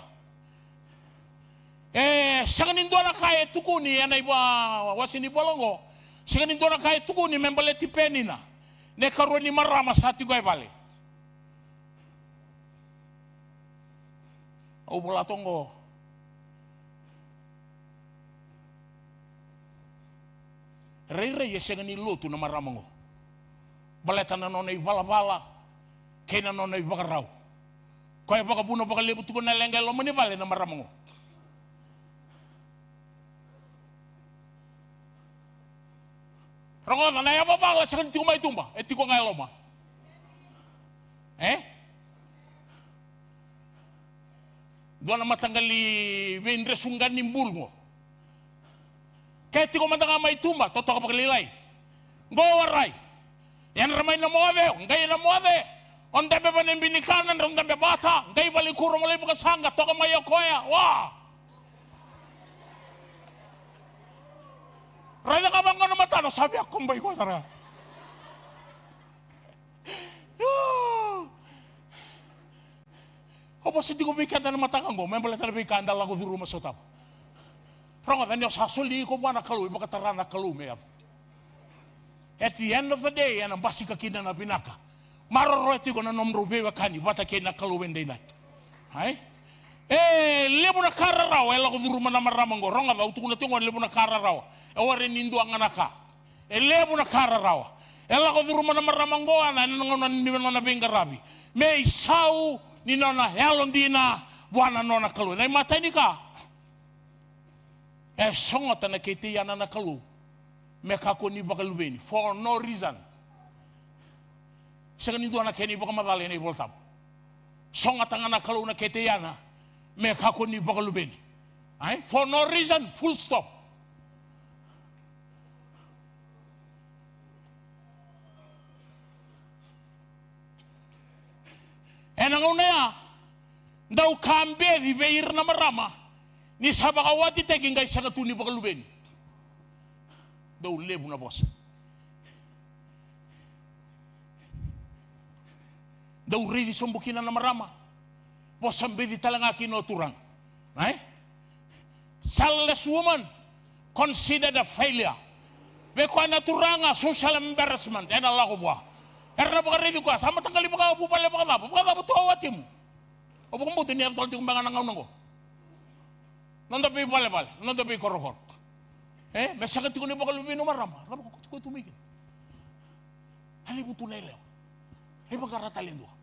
Sanganindo na kaya tukuni yan ay wasin ni Bolongo. Sanganindo na kaya tukuni membaleti penina. Ne karuan ni marama sa tigo ay bali. O bulatongo. Rei sanganin Lotu na maramango. Baleta na nonay bala-bala. Kaya na nonay bakaraw. Kaya baka buno baka levu tiko na lenga lo mani bale na maramango. Rongo na ya baba sa tiko may tumba tiko ngai loma. Doon na matanggali ben resungan ni bulmo. Kaya tiko matanga may tumba totoka paglilay. Go waray. Yan ramay na moade, ngai na moade. On tabi pa ng binikanan, on tabi bata, ngay balikuro mo lang makasanga, toka mayo koya, wah! Raya ka bang nga namatano, sabi ako kumbay ko, tara. O ba, hindi ko bikanda na matakang ko, may balita na bikanda lang ko duro masutap. Ronga, kanyo sa Soli ko ba na Kalou, baka tara na Kalou, may at the end of the day, yan ang basi kakina na vinaka. Maroroti ko na nomu wakani bata kay na Kalou day night. Hay? Levu na kararaw ela ko duruma na maramango ronga daw tukuna tingon levu na kararaw. Ore nindu ang anaka. Levu na kararaw. Ela ko duruma na maramango ana nangonan ni na bingarabi. May sau ni nona helondina buana nona Kalou. Nay Matai ni ka. Songota na kitiana na Kalou. Me kako ni bakalubeni for no reason. Sanganindo na keni baka madali na iboltam. Songa tanga na Kalou na keteyana, me kako ni baka lubeni. For no reason, full stop. Enang ya, daw kambe di beir na marama, ni sabakawati teking guys sa katuni baka lubeni. Daw levu na boss. Daw rili sombukinan na marama. Bosambe di talanga kinoturang. Selless woman considered a failure. Bekwa naturanga social embarrassment. Ena lako buah. Erna baka rili kwa. Sama tangkali baka bupale baka tapo. Baka tapo tuwa watimu. O baka mbuti niya tol tikong banga nangaw ko. Nanda pi bale-bale. Nanda pi korokor. Masakit ko ni baka lumino marama. Rama ko tumigil. Halibu tunay leo. Riba karatalin doa.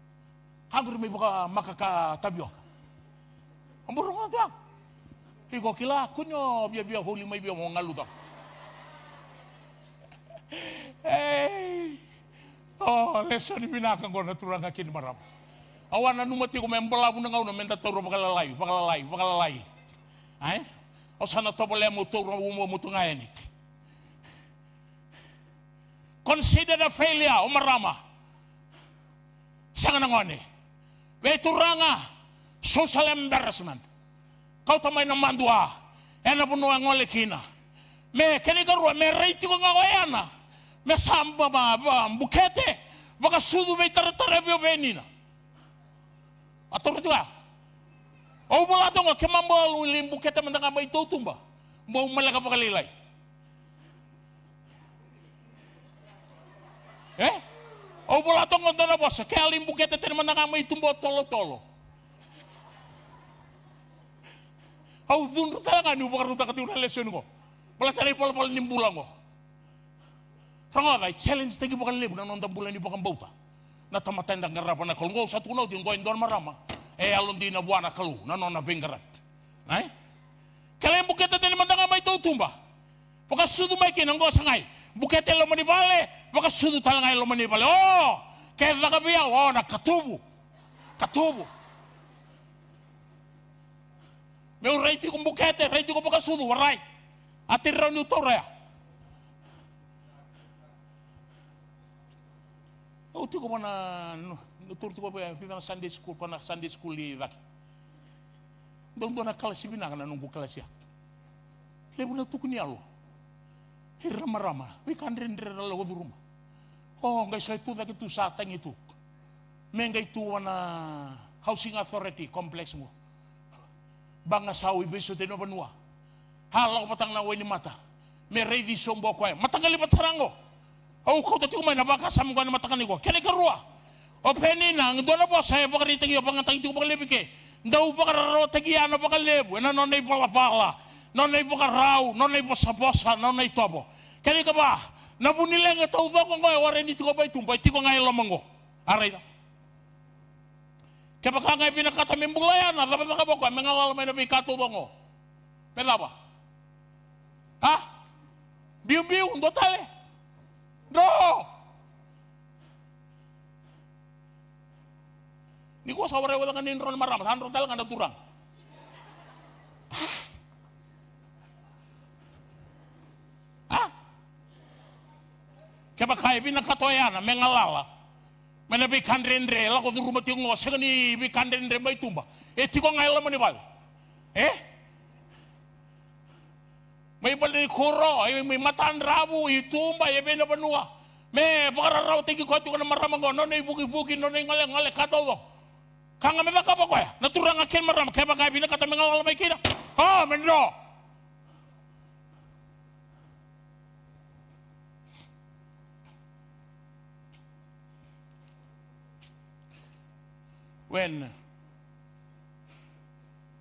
Hagur may baka makakatabiok. Ang burong nga tiyak. Iko kila, kunyo biya huli may biya mo ngaluta. Lesson ni binakang ko naturang akin maram. Awan na numati ko may mbalabu na gauna, may taturo pakalalay. O sana to pala mo turo mo ngayon. consider a failure o marama. Sanga nangone. Veturanga social embarrassment. Kau tamay na mandua. Ena puno ang olekina. Me kenigarua me reiti ko ngagoyana. Me samba ba bukete. Baka sudu may taratara bio benina. Ator tu ka. O bula to nga kemambol ulim bukete mandanga bay tutumba. Mau malaga pakalilay. O bula to nga na boss, kaya lim bukete tin mandanga may tumbo tolo-tolo. Au dun talaga ni bukaruta katuna lesson ko. Wala tayo pala nimbulang ko. Rangaga, challenge tagi bukan lebu na nonton bulan di bukan bauta. Na tamaten dang garapan na kalungo sa tunaw din ko indon marama. Alon di na buwan na Kalou na non na benggarat. Ay? Kalian bukete tani mandanga may tutumba. Baka sudu may kinang ko sangay. Bukete lo manibale, baka sudu talangay lo manibale. Oh! Kaya nakabiya, oh, nakatubo. Katubo. May reiti kong bukete, reiti ko baka sudu, waray. Atin raw ni Utoraya. Uti ko mana nuturti ko pa pinang Sunday school li vaki. Doon na kalasi vinaka na nunggu kalasi ya. Lebu na tukuni alo. Hirama-rama, we kan rendre lo duruma. Oh, ngai so itu vaki tu satang itu. Menga itu wana housing authority complex mo. Banga sawi beso teno banua. Halaw patang na weni mata. Me ready sombo ko. Matagal lipat sarango. Oh, kau tadi kumai nabak kasam gua nama takan iko. Kene kerua. O peni nang doa na boss saya bakal ditagi apa ngatang itu bakal lebih ke. Ndau bakal ro tagi ano bakal lebu. Na nonai pala, nonai bakal rau, nonai bosa, nonai tobo. Kene ka ba? Nabuni lenga taudua ko ngoy wareni tiko bay tumbai tiko ngai lomango. Aray na. Kaya baka ngai pinakata membulayan na dapat nakaboko mengalala may nabi katudo ngo. Pelaba. Ha? Biu-biu ndo tale. No! Nikua sa waray walang kanin ron marama, saan ron talaga naturang. Ha? Kaya bakay binakatoyana, mengalala. Manabikan rendre, lako duruma tiyong nga, sila ni bikan rendre may tumba. Tiko ngayon mo ni Bal. May bali kuro, may matan rabu, itumba, yabe na banua. Me, baka raw tigi ko ito ko na maramang ko, nonay bugi-bugi, nonay ngale kataw. Kanga may baka ba ko ya? Naturang akin maram, kaya baka binakata mga ngalamay kina. Oh, mendo!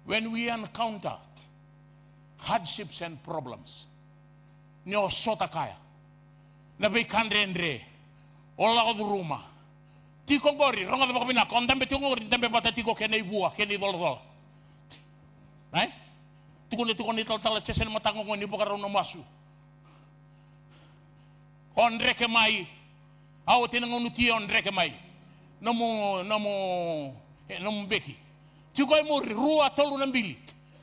When we encounter hardships and problems, nyo sota kaya, nabikan rendre, ola ko duruma, tiko gori, ronga baka bina, kondambe tiko gori, ndambe bata tiko kena ibua, kena idol. Right? Tiko ni tal cesen matango ngoni buka raw masu. Ondre ke mai, au tinangon uti ondre ke mai, nomu beki. Tiko mo rua tolu nambili.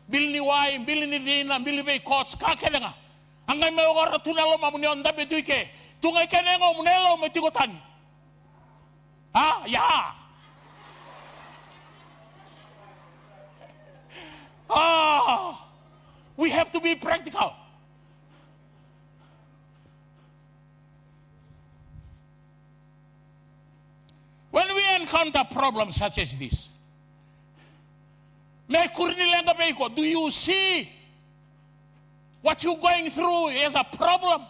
Bili ni wai, bili ni dina, bili bei kos, kakelenga. Angay may ora tunalo mamuni onda betuike. Tungay kenengo munelo may tikotan. Ha? Ya. We have to be practical. When we encounter problems such as this, do you see what you're going through is a problem?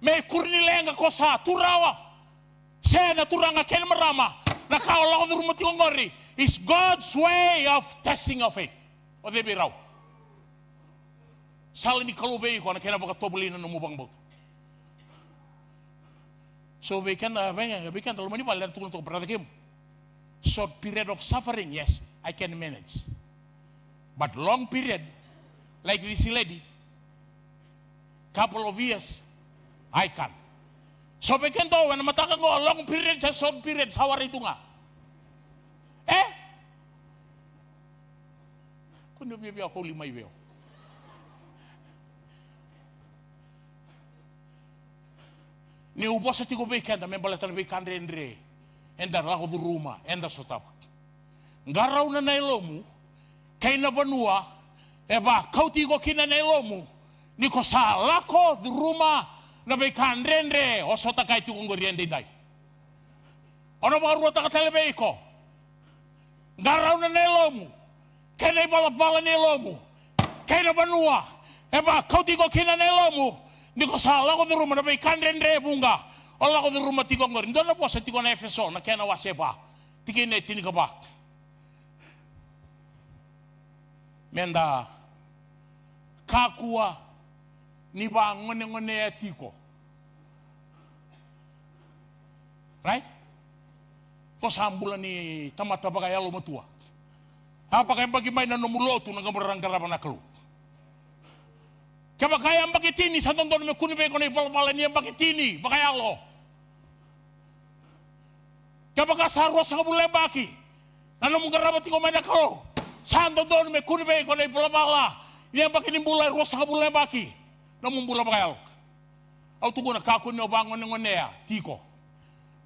May kurnilenga ko sa turawa. Sena turanga ken marama. Nakawala ko durumati ko ngori. Is God's way of testing of faith. O de biraw. Sali ni Kalou ko na kena baka tobulin na numubang bot. So we can tell many people to brother Kim. Short period of suffering, yes, I can manage. But long period, like this lady, couple of years, I can't. So we can do, when mataka ko, long period sa short period, sawar ito nga. Kuno biya ako limay biyo. Ni vosa tiko bekenda me baleta be kandre enda lago du ruma enda sotapa. Garau na lomu kaina banua eba kauti go kina lomu niko sa lako du ruma na be kandre o sota kai tu ngoriende dai. Ono baru ta telebe iko. Garau na lomu kaina bala lomu kaina banua eba kauti go kina lomu niko sa lako du ruma na be kandre bunga. Ola ko rumah tiko ngor. Ndono po sa tiko na Efeso na kena waseba. Tiki ne tini ka ba. Menda kakua ni ba ngone tiko. Right? Ko sambula ni Tamada bagay alo matua. Apa kaya bagi main na nomu Lotu na gambarang garapan na Kalou. Kaya kaya bakitini sa tonton me kuni be ko ni palpala ni bakitini bagay alo. Kapag saros sa kabulembaki, ano mong garabat ko may nakalo, santo doon may kunibay ko na ipalabala, niya ba kinimbulay ros sa kabulembaki, na mong bula bakal. Au tuko na kakun niyo bangon ng onea, tiko.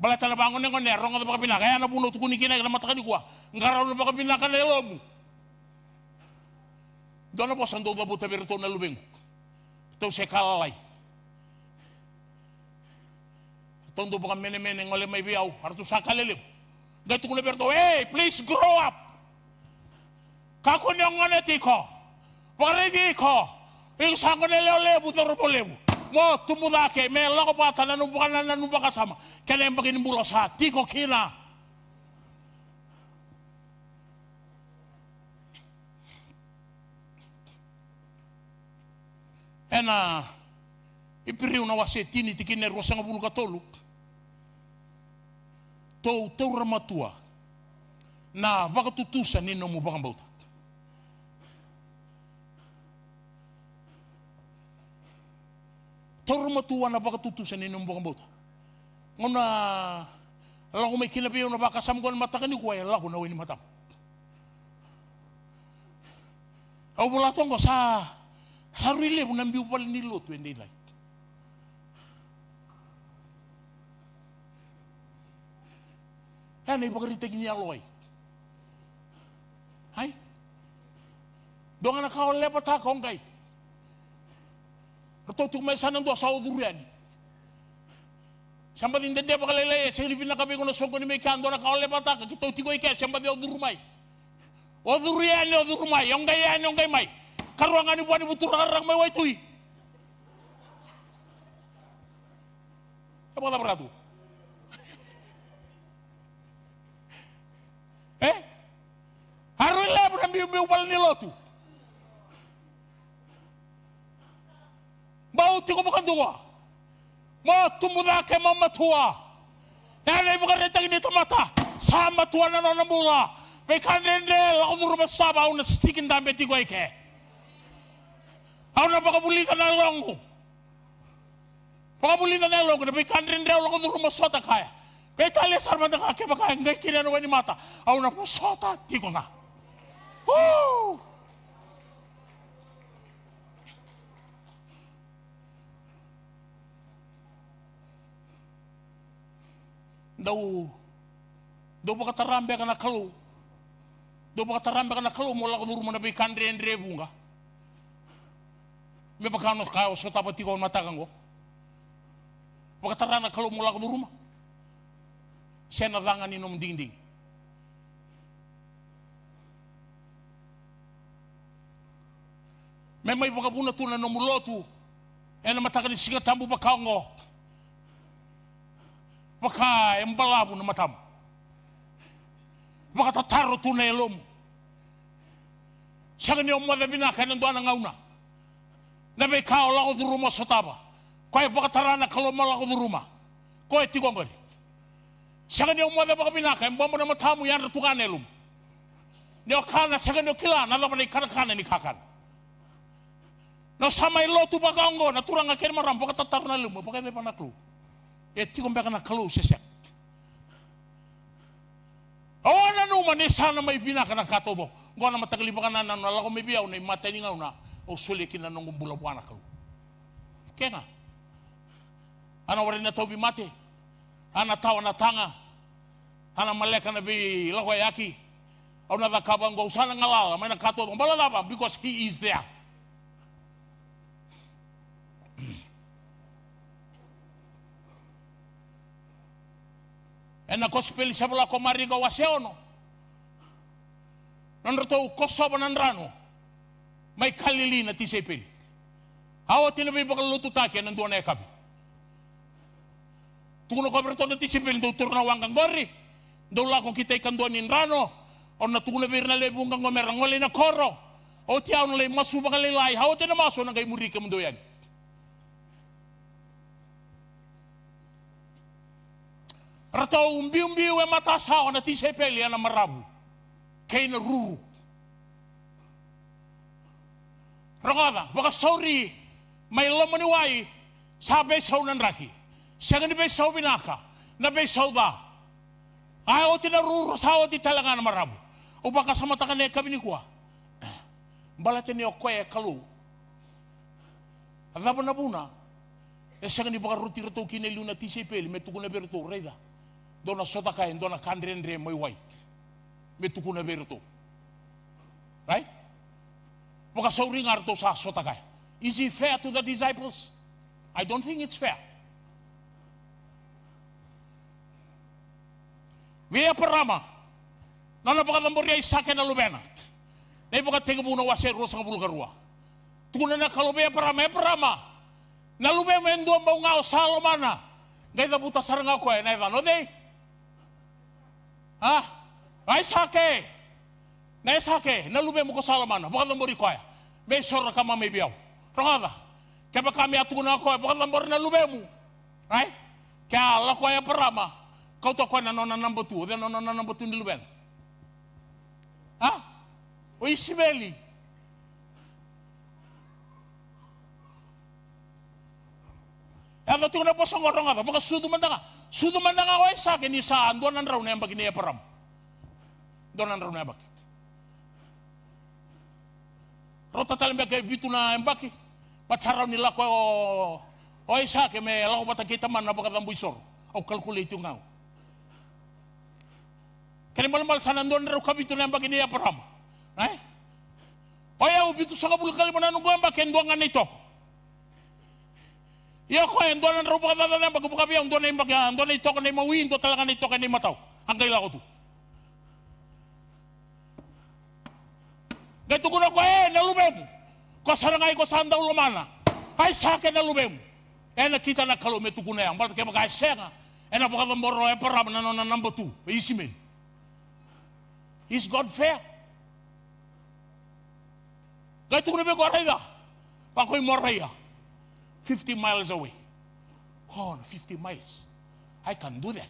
Balata na bangon ng onea, rongo na baka pinaka, kaya nabuno tuko ni kinay na mataka nikua, ngaraw na baka pinaka na ilomu. Doon na po santo na buta berito na lubing. Ito siya kalalay. Tondo baka mene-mene ngole may biyaw, harto sa kaliliw. Gato ko na berto, hey, please grow up. Kako niyong nga tiko, parigi ko, yung sako na levu, levu. Mo, tumudake, may lako bata, nanubaka sama. Kaya yung bagin bula sa tiko kina. Ena, ipiriw na wase, tini tikin na rosang bulu katoluk. Tau ramatua na vakatutusa ni nomu bakambauta. Tau ramatua na vakatutusa ni nomu bakambauta. Ngona lagu may kinabiyo na bakasam ko na mataka nikua ya lagu na wini matam. Au bulatong ko sa harile mo nambiw pala ni Lotu hindi lai. Yan ay pakarita gini aloy. Hay? Doon nga nakawala pa ta kong kay. Katutok may sanang doon sa udurian. Siyamba din dende pa kalalay. Sa hilipin na kami kung nasong ko ni may kando nakawala pa ta. Kito tiko ikaya. Siyamba di udurumay. Udurian ni udurumay. Yung gayan yung gay may. Karuangan ni buwan ni buturarang may waitoy. Apa kata beratu? Harus lebu dan biu-biu ni Lotu. Bau tiko bukan dua. Mau tumudake mama tua. Yang bukan retang ini Tamada. Sama tua na nona bula. Mekan rende lau rumah staba au na stikin dambe tiko ike. Au na Vakavouiya na longu. Vakavouiya na longu. Mekan rende lau rumah sota kaya. Betale sarmanda kake baka ngai kira no ni mata. Au na sota tiko na. Woo! Daw baka tarambe ka na Kalou. Daw baka tarambe ka na Kalou mo lako rumah na be kandre bunga. Me baka no kao so tapati ko mataka ko. Baka tarana Kalou mo lako rumah. Siya nadangan ni nom dingding. Memang ibu kabuna tu na nomu Lotu, ena mataka ni singa tambu bakango, baka embalabu na matam, baka tataro tu na elom. Siya ni umada vinaka ng doan ng gauna, na may kao lako du rumah sotaba, kaya baka tarana kaloma lako du rumah, kaya tikongari. Siya ni umada baka vinaka, embamo na matamu yan ratukan elom. Ni okana siya ni okila, nada pa na ikanakana ni kakan. No samay Lotu bagango na turang akin maram baka tatar na lumo baka pa naklu. Tiko baka na Kalou sesek. Awana naman ni sana may vinaka na katobo. Ngo na matagali baka na nalako may biyaw na Matai ni gauna o Soli kinanong bula buwan na Kalou. Kaya nga. Ana wari na tau mate. Ana tau na tanga. Ana maleka na bi lako yaki. Au na dakabang go sana ngalala. May nakato dong baladaba because he is there. E na kospeli sa bula ko mariga waseono. Nanroto kosoba nanrano. May kalili na tisepeli. Hawa tinabi bakal Lotu taki nanduan na ekabi. Tukuno ko berto na tisepeli do turna wangkang gori. Do la ko kita ikan doanin rano. O na tukuno bir na levu kang gomerang wali na koro. O tiaw na lay masu bakal lilay. Hawa tinamaso nang kay muri ka mundoyan. Rato umbi-umbiu e matasawa na tisepeli ana marabu. Kay na ruru. Rangada, baka sorry, may lamaniwai, sabi sa unan raki. Siya nga ni besaw vinaka, na besaw da. Ayaw tinaruro sa awa di talaga na marabu. O baka sa mataka na kami nikua. Balatin niyo ko Kalou. At laban na buna, e siya nga ni baka ruti-ruto kinelu na tisepeli, may tukuna berto, reda. Doon na sotakain, doon na kandre-andre may white. May tukuna berto. Right? Baka sauring arto sa sotakay. Is it fair to the disciples? I don't think it's fair. Via parama. Nana baka tamboriya isake na lubena. Na baka tegabuna wasero sa bulgarua. Tukuna na kalubaya parama. Na lubema endo ang baungaw sa alomana. Ngay da buta sarang ako na eva no day. Ha? Ay sake. Na sake, na lubema ko sa alomana. Baka tambori ko ay. May sora ka mamibiyaw. Rangada. Kaya baka kami atuna ako ay. Baka tambori na lubemu. Right? Kaya ala ko ay parama. Kau to ko na nona number 2. Then nona number 2 ni luben. Ha? O isimeli. Ano ito na po sa ngorong nga, baka sudo man nga. Sudo man nga ako ay sa akin, isaan, doon ang raw na yung bagay niya param. Doon ang raw na yung bagay. Rota talang bagay, bito na yung bagay. Patsaraw nila ko, o ay sa akin, may alako batagkita man na baka tamboy sor. O calculate yung nga. Kaya malamal sana doon na raw kabito na yung bagay niya param. Right? O ayaw, bito sa kabulkali mo na nung yung bagay, doon nga na ito. Iyo ko en doon ang rupa ka na pagbukabi ang doon ay magyan doon ay ito kanay mawin do talaga nito kanay mataw ang kaila ko to. Gato ko na ko nalubem. Ko sarangay ko sa andaw lumana. Ay sa akin nalubem. Nakita na Kalou metu ko na yan. Balat kaya mag-asenga. Napakadamboro ay parang na number 2. Isimin. Is God fair? Gato ko na ba ko arayda? Pakoy moraya. 50 miles away. Oh, 50 miles. I can do that.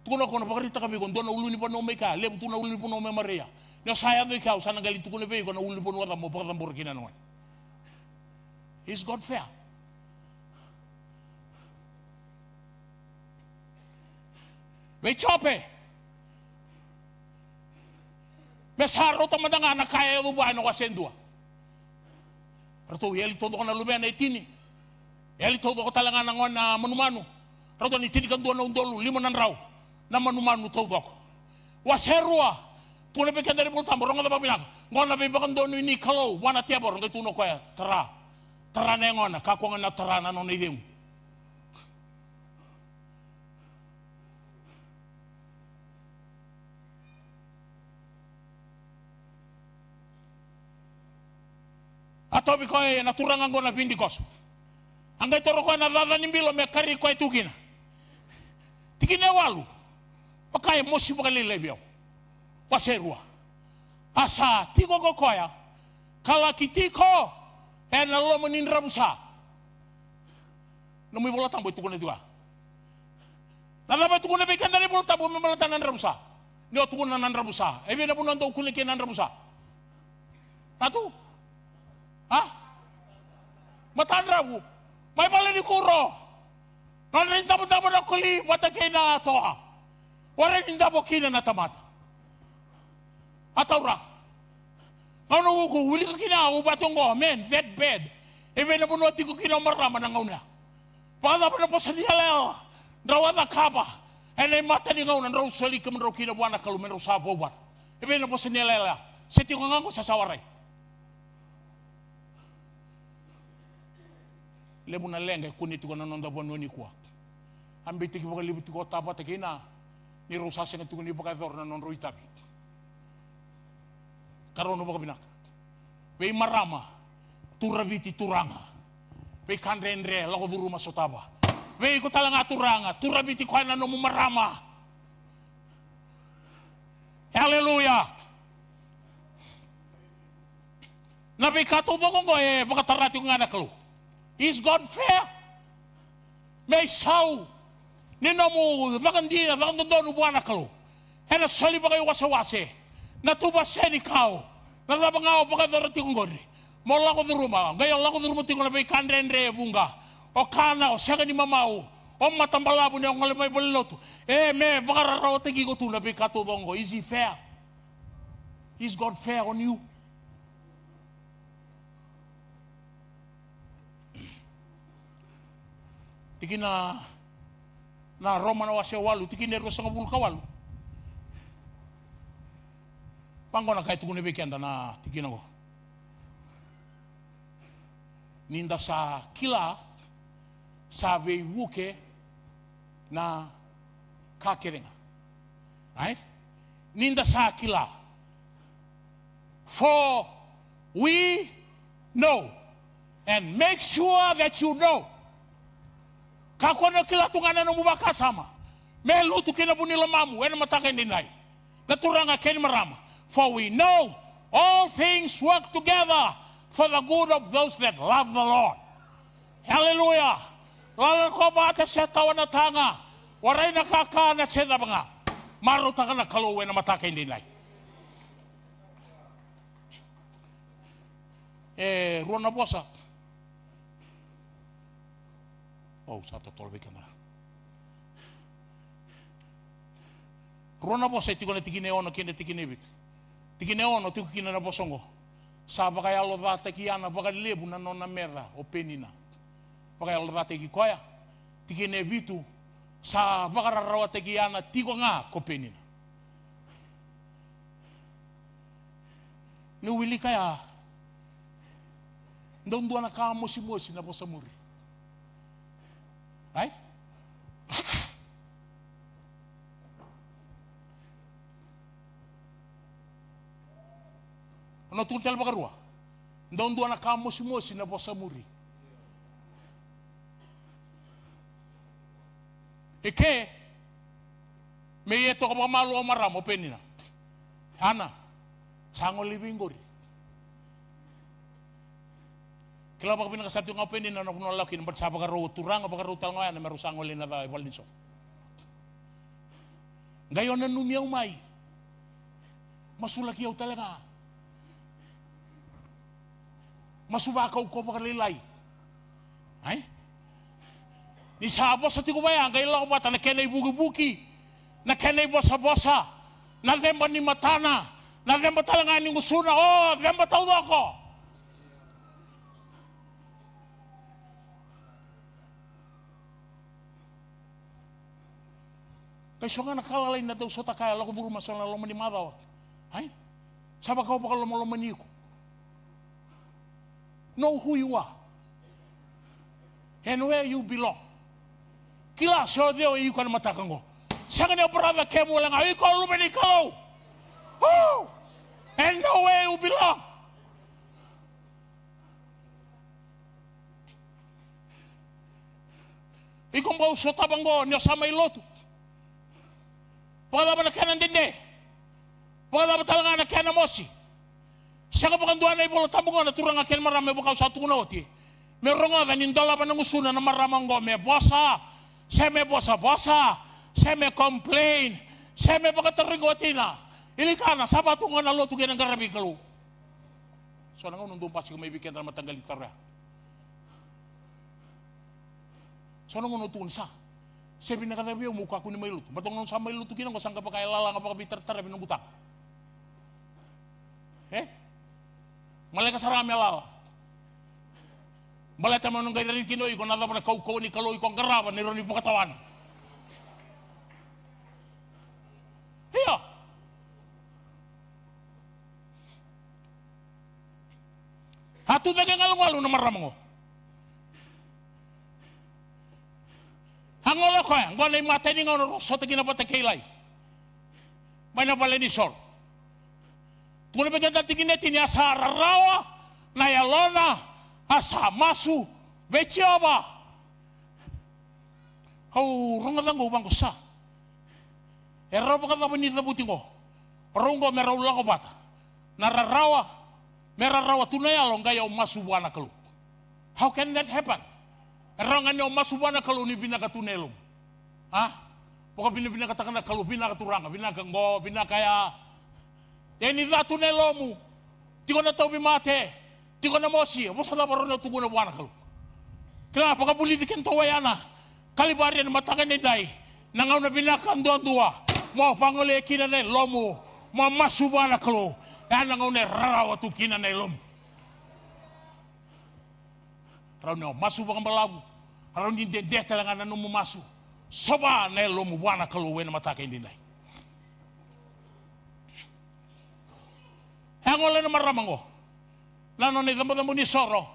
Tukuno ko na pakarita kami kung doon na ulo ni po na umay ka, levu to na ulo ni po na umay Maria. Na saya do ikaw, sana galit ko na ba ko na ulo ni po na wala mo, pakatambor kinanuan. Is God fair? May chope. May saro tamada nga na kaya yung buhay na kasendua. Rato, yali todo ko na lumen na itini. Eli todo ko talaga nangon na manumanu. Rato ni tinikan doon na undolo, 5 na raw na manumanu todo ko. Waserua, tuna pe kanda rin tambo, ronga da babinaka. Ngon na bibakan doon ni Kalou, wana tiabor, ngay tuno ko ya, tara. Tara na ngon na, kakuangan na tara na nung idem. Ato bi ko naturangan ko na pindikos. Ang gaitoro ko na dadanim me kari ko ay tukina. Tikina walu. Pakay mo si pakalilebyaw. Waserua. Asa tiko ko koya. Kalaki tiko. Nalo manin rabusa. Numi bola tambo tukuna juga. Nalaba tukuna bikan dari bola tambo me bola tanan rabusa. Ni tukuna nan rabusa. Ebe na punan do kulikin nan rabusa. Tatu. Ha? Matan rabu. May pala ni Kuro. Nanin tamo-tamo na kuli, matagay na toha. Warin hindi mo kina na Tamada. Ataw ra. Ano ko, huli ka kina, ubatong ko, men, that bad. Ebe na puno, di ko kina marama ng gauna. Pada pa na po sa niyalel. Drawada kapa. Enay mata ni gauna. Ndraw Soli ka mandraw kinabuana Kalou. Mendraw sa bobat. Ibe na po sa niyalel. Sa tiyo ko sa sawaray. Lebu na lenga kuniti ko na nonda buwan nikua. Ambiti ko libuti ko tapa tekina. Ni rosa sa ngati ko ni bakador na non roitabi. Karono ba kabinak? Wei marama. Turaviti turanga. Wei kandendre lako buru masotaba. Wei ko talanga turanga. Turaviti ko na nomu marama. Hallelujah. Nabi katudong ko baka tarati ko nga nakalo. Is God fair? May saw. Ni nomu vakandina vakandondonu buwan nakalo. Hena Soli ba kayo wasawase. Natubas ni kao. Nagabangao baka darati kong gori. Mola ko duruma. Ngayon la ko duruma tiko na bay kandendre bunga. O kana o saka ni mamau. O matambalabo niya ngalimay baliloto. Me baka raraw tigi ko tu na bay katudongo. Is he fair? Is God fair on you? Tiki na Roma na wasya walu. Tiki na rosa nga bulka walu. Pangko na kahit kung nabikenda na tiki na ko. Ninda sa kila sabi wuke na kakiringa. Right? Ninda sa kila. For we know and make sure that you know. Kakono kila tungana no mubaka sama. Me Lotu kinabunila mamu ena mataka ninay. Naturanga ken marama. For we know all things work together for the good of those that love the Lord. Hallelujah. Lalo ko ba ata siya tawa na tanga. Waray nakaka na siya na mga. Maruta ka na Kalou ena mataka ninay. Ruan na vosa. Oh, satu tolbe kana. Rona bosa tiko na tikine ono kene tikine bit. Tikine ono tiko kina na bosongo. Sa baka yalo vata kiana baka levu na nona merda o penina. Baka yalo vata ki koya. Tikine bitu sa baka rarawa kiana tiko nga ko penina. Ni wili kaya. Ndondua na kama mosi na bosa muri. Right? Ano tuntel bakarua? Ndondua na kama mosi na bosa muri. Ike me yeto ka malu o maramo penina. Hana sango libingori. Kila baka pinakasarti nga penin na nakunalakin ba't sa pagkaro turang o pagkaro tal ngayon na merusang ulit na tayo balinso. Ngayon na numiyaw may masulak yaw talaga. Masubakaw ko makalilay. Ay? Ni sabos sa tikubayan, kayo lang ko bata na kenay bugi-bugi, na kenay bosa-bosa, na demba ni matana, na demba talaga ni usuna, demba taudoko. Kaya siya nga nakalalay na daw sa takaya, lako buro masang lalo manimadaw. Ay? Saba ka pa kalamo maniko. Know who you are. And where you belong. Kila siya diyo iyo ka na matakang ko. Siya nga niya brother Kemueli nga, ikaw lumani Kalou. Oh! And know where you belong. Ikaw ba usyo tabang ko, niya sa may Lotu. Pagkala ba na kaya nandinde? Pagkala ba talaga na kaya na mosi? Siya ka pakanduan na ibolo tambungo na turang akin marami bakaw sa tunoti. Meron nga, nindola pa ng usuna na maramang go, may vosa, siya may vosa, siya may complain, siya may pagkataringotina. Ilikana, sabato nga na Lotu kaya ng garabi Kalou. So nang unong dumpas kung may bigyan na matanggal itarya. So nang unong tunsa. Sabi na katabi yung mukha ko ni may Lotu. Batong nung sa may Lotu kinang ko, saan ka pa kaya lala nga pa kabitar-tara binunggutang. Malay ka sa rami alala. Baleta mo nung gairin kinoy ko na dapat taucoko ni Kalou ko garaban ni Roni Pokatawan. Hiya. Hatu dagang alung-alung na maramang ko. Hangola ko yan, kung alay Matai ni nga sa taginapat na kailay. May napalay ni Soli. Kung nabigyan natin kineti niya sa rarawa, na yalona, asa masu, veciaba. Rungadang ubang ko sa. Eraw pa ka tapos nito buti ko. Rungo meraw lang ko bata. Nararawa, merarawa tunayalong gaya masu buwana Kalou. How can that happen? Eraw nga niyo masu buwana Kalou ni binakatunelong. Ha? Paka binakatakan na Kalou, binakaturanga, binakanggo, binakaya. Yan itatunelo mo. Tiko na tao bimate. Tiko na mosi. Vosa na baron na tugo na buwana Kalou. Kaya pakabulitin to wayana. Kalibarian mataka ni day. Nangaw na binakandua. Mo pangole kina na lomu. Mo masu buwana Kalou. Yan nangaw na rarawa tu kina na lomu. Raw na masu bang balabu. Raw ni dede talaga na nomu masu. Soba na lomu buwana Kalou na mataka ni day. Hangola na maramang ko. Lano ni damo ni soro.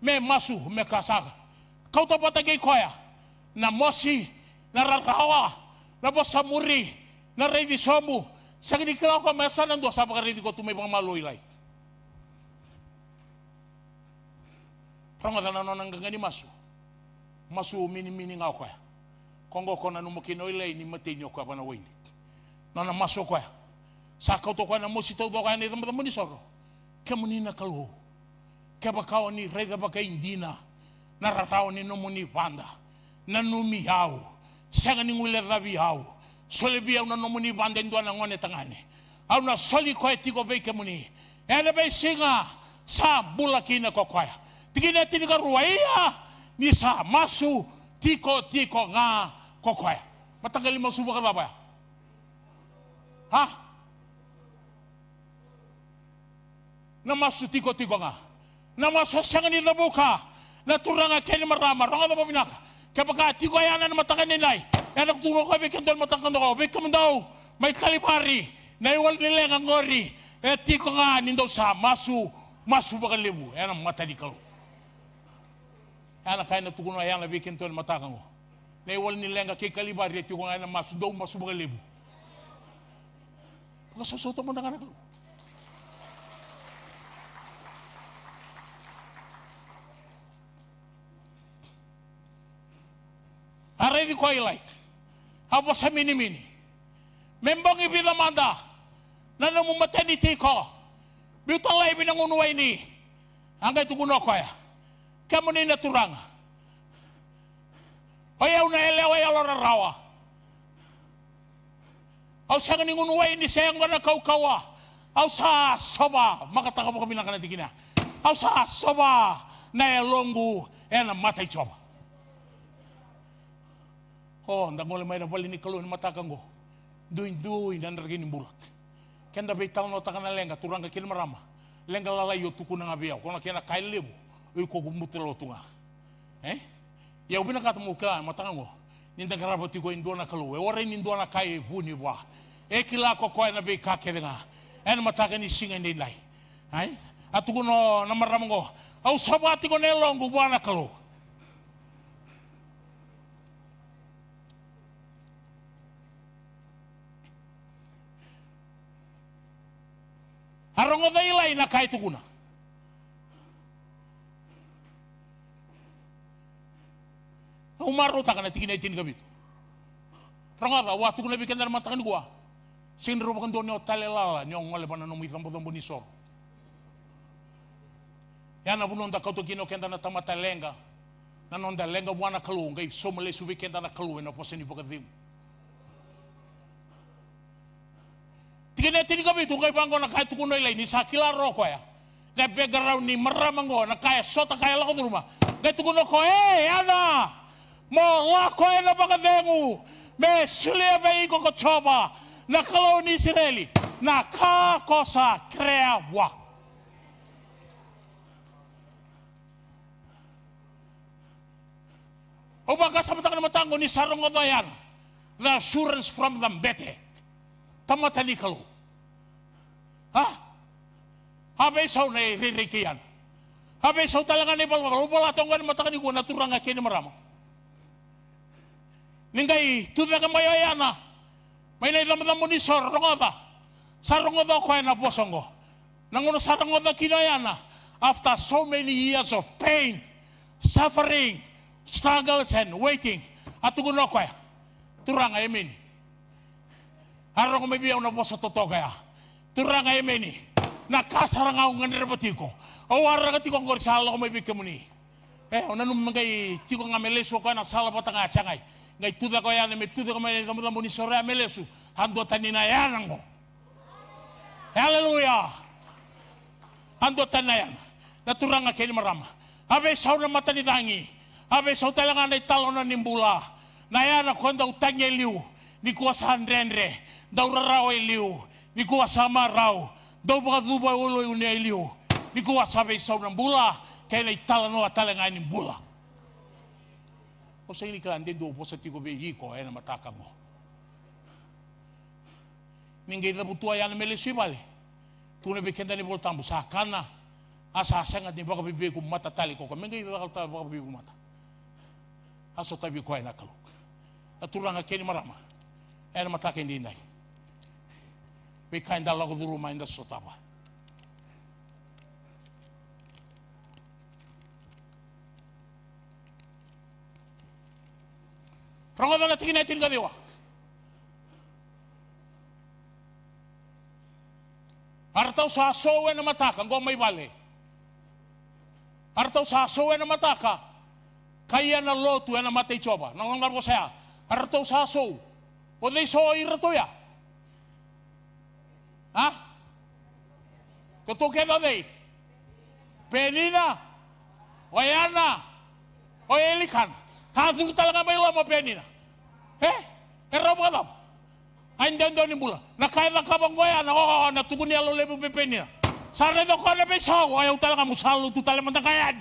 Me masu, me kasaga. Kau tapos tagay koya. Na mosi, na rarawa, na vosa muri, na ready somu. Sa kinikila ko, may sanang doon sa pagkaridi ko tumay pang maluilay. Parang nga na nang gangani masu. Masu mini-mini nga koya. Kongo ko na numukinoilay ni Matai nyo koya panawin. Nana masu koya. Sa kau to koya na mosi taudua koya ni damo ni soro. Kemuni na Kalou. Kebakaw ni rega bakay indina. Narataw ni nomuni panda. Nanumi yaw. Sanga ni ngule rabi yaw. Soli biyaw na nomuni panda indua na ngone tangane. Aw na Soli koy tiko bay kemuni. Ena bay singa sa bula kina ko koy. Tigina tinika ruwaiya ni sa masu tiko nga ko koy. Matagal mo suba ka ba? Ha? Namasu tiko nga. Namasu sanga ni dabuka. Naturanga keni marama. Ronga da vinaka. Kapag tiko yana na mataka nilay. Yan ang turo ko bikin dal mataka ko. Bikin daw may kalipari. Naiwal nila ang ngori. Tiko nga nindaw sa masu baka levu. Yan ang Matai di Kalou. Yan ang kaya natukuno yan na bikin dal mataka ko. Naiwal nila ang kalipari. Tiko nga ng masu baka levu. Pagkasusoto mo na nga na Kalou. Aray di ko ilay. Habo sa mini-mini. Membang ibinamanda na namumatay ni tiko. Biutalay binangunuay ni. Hanggang tukuno ko ya. Kemuni na turang. Ayaw na elewa ya lorarawa. Aw sa nganingunuay ni sayang na kaukawa. Aw sa soba. Makataka mo kami ng kanatigina. Aw sa soba na elongu na Matai choba. Oh, ndak mo may napali ni Kalou ni matakang ko. Duin dan regini bulak. Kenda betal no takana lenga turang ka kin marama. Lenga lalayo tuku na ngabiyaw. Kung nakina kay levu, uy ko gumutelo tunga. Ya ubina katmu ka matakang ko. Ninda karaboti ko indo na Kalou. Ore nindo na kay buni ba. Kila ko ko na be ka kedenga. Mataka ni singa ni lai. Atuko no na maramang ko. Au sabati ko nelong buwa na Kalou. Harong da ilay na kahit kuna. Umaro ta kana tigina itin gabit. Rangada waktu kuna bikin dar matakan gua. Sinro bakan donyo talelala nyong ngale bana nomu itambo ni sor. Yana bunon da kauto kino kenda na tamata lenga. Nanonda lenga buana Kalou ngai somale subi kenda na Kalou na poseni pokadim. Tigina itin gabit ngai bangko na kahit kuno ilay ni sakila roko ya. Na begaraw ni maramango na kaya sota kaya lako rumah. Ngai kuno ko ana. Mo lako na bakacegu. Me Solia be iko ko choba. Na Kalou ni Israeli. Na ka kosa kreawa. O baka sa mataka na matango ni sarong odayan. The assurance from them bete. Tamata ni Kalou. Ha? Habe saw na ririkiyan. Habe saw talaga ni balwal. Ubala tongan mataka ni kuwa naturang akin ni marama. Ningay tuda ka mayayana. May naidamdam mo ni sarongoda. Sarongoda ko ay naposongo. Nanguno sarongoda kinayana. After so many years of pain, suffering, struggles and waiting. At tuguno ko ay. Turang ay mini. Harang ko may biyaw na po sa totoo kaya. Turang ay mini. Nakasarang ako nga nirapatiko. O warang tiko ko sa halo ko may kemuni. Onanong magay tiko nga meleso ko na sala pa tanga tsangay. Ngay tuda ko yan, may tuda ko may damdam ni sore meleso. Hando taninayanan ko. Hallelujah. Hando tanayan. Naturang nga kayo marama. Habe saw na mata ni dangi. Habe saw talaga na italo na nimbula. Nayana ko daw tanya liw. Nikua sa handrenre. Daw raraw ay liw. Nikua sa maraw. Daw baka duba ulo yung niya liw. Nikua sabi saw ng bula. Kaya na italo no at talaga ng bula. O sa ini kailan din doon po sa tiko ko ay na mataka mo. Ninggay na butuwa yan na melisibali. Tunay bikenda ni Boltambo sa kana. Asasangat ni baka bibig kong matatali ko. Minggay na baka bibig kong mata. Aso tabi ko ay nakalok. Naturang akin ni marama. Ay na mataka hindi na. May kain dala ko duruma inda sotaba. Rangodan na tingin natin kadiwa. Artaw sa asowe na mataka, ang may bali. Artaw sa asowe na mataka, kaya na Lotu na Matai choba. Nangongar ko saya, artaw sa asowe. O day so irato ya. Ha? Tutukin na day. Penina, o yana, o elikan. Hasil talaga may lama penina. Erap ka daw. Andiyan daw ni bula. Nakailang ka bang goya na natugon niya lo levu penina. Sana daw ka na besaw. Ayaw talaga mo salo to talaga matakayan.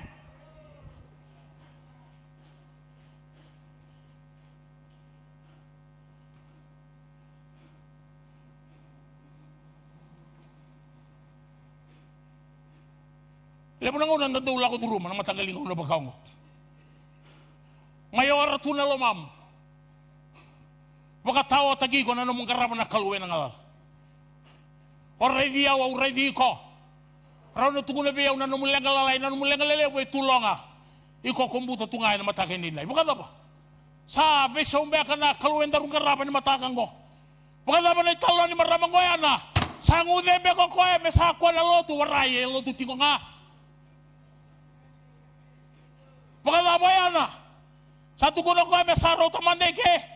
Lepo na nga nandula ko duruma na matanggaling ko na bagaw mo. Ngayon arato na lumam. Wakatawa tagi ko na namang karaman na Kalou ng alal. Oray diyaw, oray di ko. Raw na tugunabi yaw na numulang alalay, na numulang alalay, way tulong Iko kumbuta tungay na matakin nila. Baka ba? Sabi sa umbeka na Kalou darong karaman na matakan ko. Baka ba na italo ni maramang ko yan na. Sa ngudembe ko ko may sakwa na Lotu, waray, Lotu tiko nga. Baka ba yan na. Sa tugon ko may saraw tamandeke.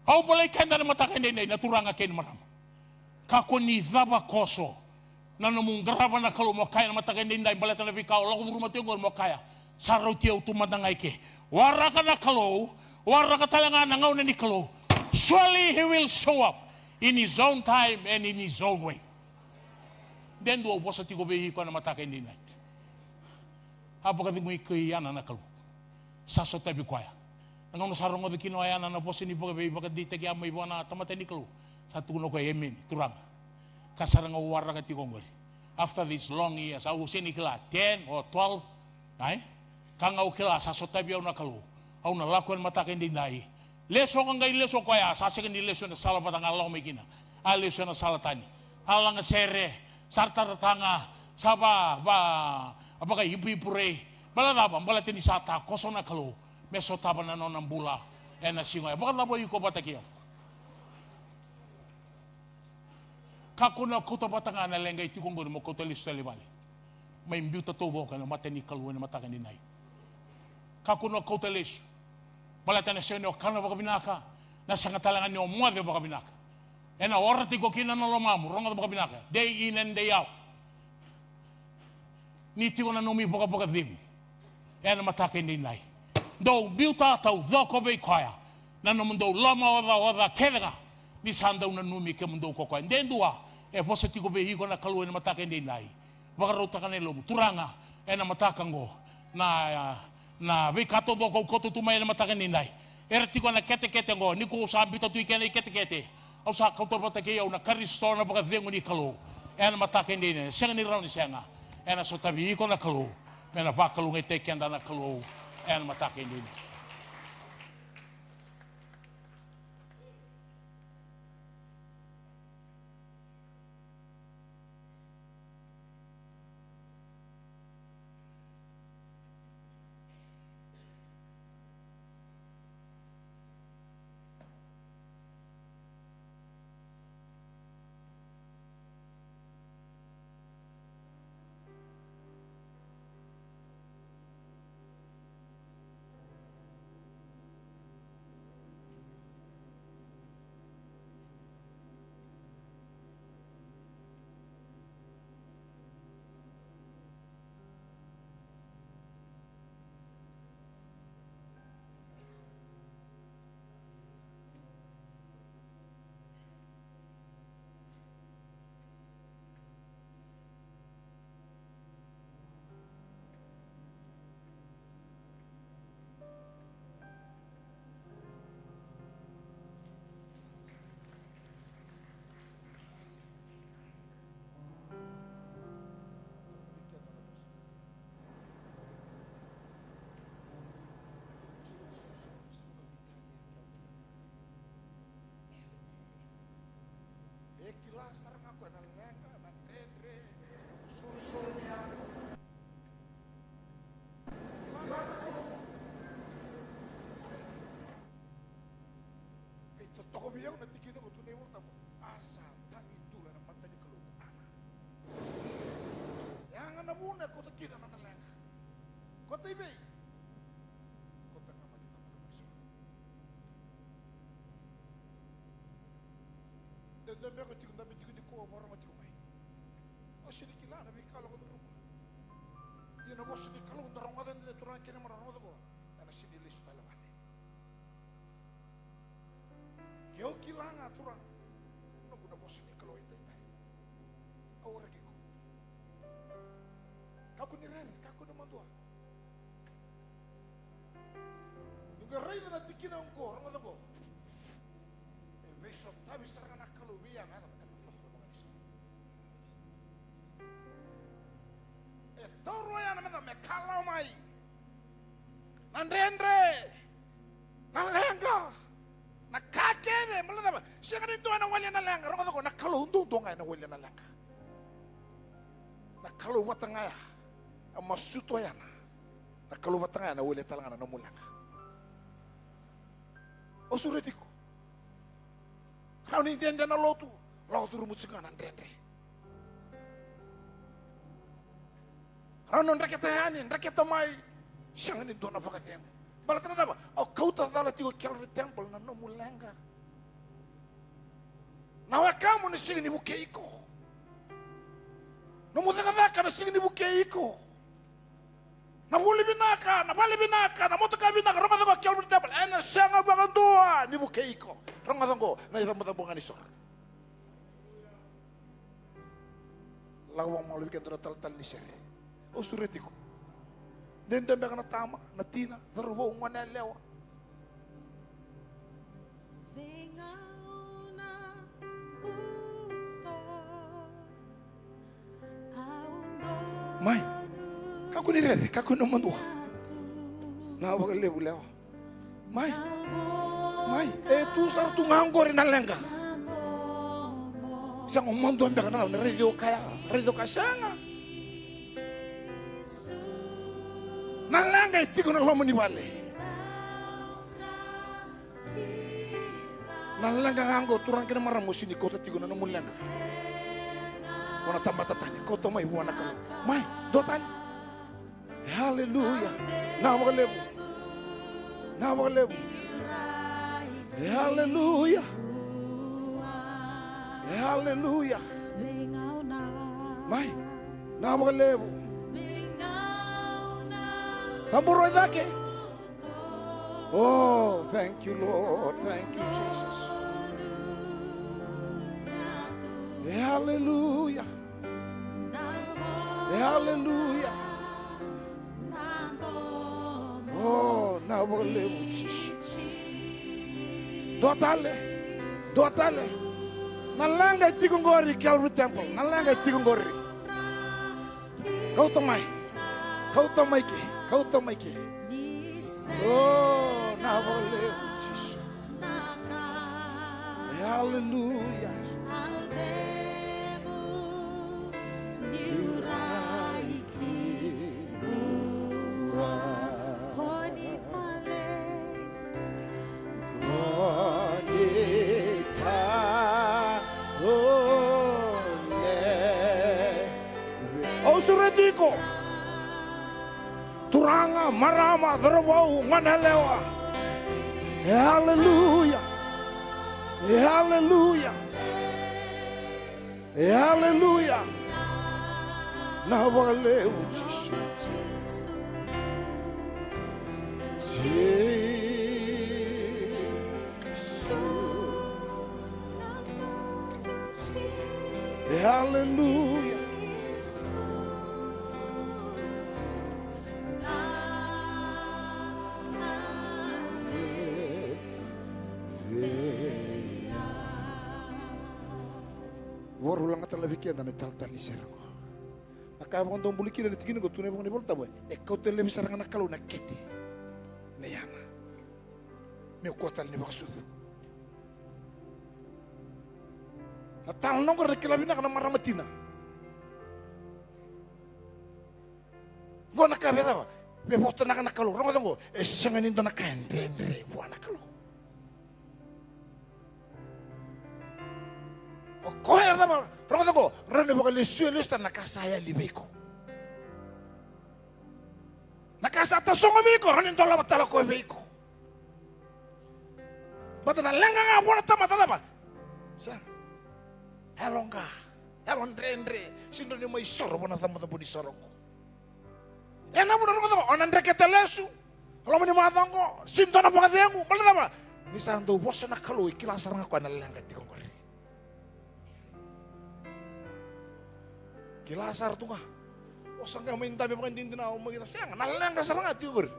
Au balay kanda na matakin din naturang akin maram. Kako ni daba koso. Na namung garaban na Kalou mo kaya na matakin din dahil balay na bikaw. Lako duruma tiyong mo kaya. Saraw tiyaw tumandangay ke. Wara ka na Kalou. Wara ka talaga na gauna ni Kalou. Surely he will show up in his own time and in his own way. Then do vosa tiko ko na mataka hindi na. Apakati mo ikayana na Kalou. Saso tabi kwaya. Ang nasarong mo kinoaya na po sinibaga bakat di tagi amay buwan na tamata ni Kalou. Sa tuno ko yemin turang. Kasarang awara ka tiko ngol. After this long years, au sinikla 10 or 12, ay kang au kila saso tabi na Kalou. Au na lakuan mataka hindi na. Leso kang gay leso kwaya sa second leso na sala patang alaw may kina. Leso na salatani. Halang sere sarta tanga saba apakah ibu-ibure balanabang balatin isata koso na Kalou meso taban na ng bula na singoy bakit labo yuko batakyo kakuna kuta batanga na lengay tikong gono mo kotelis talibali may imbyuta tovo ka na mata ni Kalou na matakan dinay kakuna kotelis balatan na siya kana baka vinaka nasa ngatalangan niyo muade baka vinaka. Na orati ko kina na lomamu, ronga baka binaka. Day in and day out. Niti ko na nomi baka dim. Na matake ni nai. Do biuta tau doko be kaya. Na nomundo lama oda kedanga. Ni sandaw na nomi kemundo ko kaya. Den dua e vosa tiko be hiko na Kalou na mataka ndi nai wakarota ka lomu turanga e na mataka ngo na ve kato do ko koto tu mai na mataka ndi nai era tiko na kete ngo niko sa bita tu ikene kete au sa kauto pata ke au na karisto na baka vengo ni Kalou e na mataka ndi nai senga ni rauni senga e na so tabi hiko na Kalou e na Vakavouiya ngai te kenda na Kalou e na mataka ndi nai. Sarang aku na lenga na rendre solia itu toko biang na tikino ko tunay mo tamo asa tangi tula na mata ni Kalou ana yang na muna ko takina na lenga ko tibe ko ta kama ni tamo so de me ko tikunda me tikudi ko moro ma tikumai o sini kila na bi Kalou ko rumah ina bo sini Kalou ndaro ngada ni turan kene mara no ko ana sini listu talawani kyo kila nga turan no kuna bo sini Kalou ite nai awara ki ko kaku ni ren kaku no mandua nuga reina na tikina ko rongo ko e veso tabi sarana Vakavouiya na Tauroya na mena me Kalou mai nandendre na lenga na kakede mulada singa ni na wali na lenga rongo ko na Kalou ndo nga na wali na lenga na Kalou watanga ya masu to yana na Kalou watanga na wali talanga na nomu lenga osuretiko rauni dende na Lotu rumut singa nandendre Rano ndraketa yani, ndraketa mai, siang ni dona vakacegu. Balatana daba, au kauta dala tiko Calvary Temple na nomu lenga. Na wakamu ni singi ni buke iko. Nomu daka na singi ni buke iko. Na wuli vinaka, na mataka vinaka, ronga dako Calvary Temple, ena sianga bakandua ni buke iko. Ronga dako, na ita mutabunga ni sor. Lawang malu bikin tal ni seri. O suretiko nende mbeka na tama na tina dharubo ngwana lewa mai kaku ni rere kaku no mandua na baka levu lewa mai tu sar tu ngangori na lenga isang umando mbeka na radio kaya Nalanga tiko na nomuni wale. Nalanga ngango turang kena marah musini kota tiko na nomuni langa. Wana Tamada tanya kota mai buana Kalou. Mai dotan. Haleluya. Na Vakavouiya. Haleluya. Haleluya. Mai na Vakavouiya. Tamburo dake. Oh, thank you, Lord. Thank you, Jesus. Hallelujah. Hallelujah. Oh, na levu Jesus. Dotale. Nalanga tiko ngori Calvary Temple. Nalanga tiko ngori. Kau tamai ke. Oh, na levu Jesus. Hallelujah. Tiko turanga marama dharwau manalewa. Hallelujah. Na levu Jesus. Hallelujah. Warulang at talavikia na nagtaltal ni Sergo. Nakabang itong bulikin na natigin ko, tunay mong nibolta mo. Ikaw talavi sarang na Kalou na kiti. Nayana. May ukuatan ni Vakasudu. Natalong ko rin kilabina ka ng maramatina. Gua nakabita ba? May boto na ka na Kalou. Rong ko, sanganin doon na kain. Rendre, buwan na Kalou. Kau yang apa? Orang kata kau, rane bukan lesu nakasaya libeko. Nakasata songo beko, rane dola batala kau beko. Batana lenga ngapura Tamada apa? Sa, helonga, helon rendre, sindro ni mai soro bona Tamada budi soroko. Enak pun orang kata kau, onan reket lesu, kalau meni matang kau, sintona vakacegu, mana apa? Ni santo vosa na Kalou ikilas sarang aku analenga tiko kau. Kilasar tuh kah? Oh sangka main tapi bukan tintin awam kita. Siang, nalang kasar nggak tikur,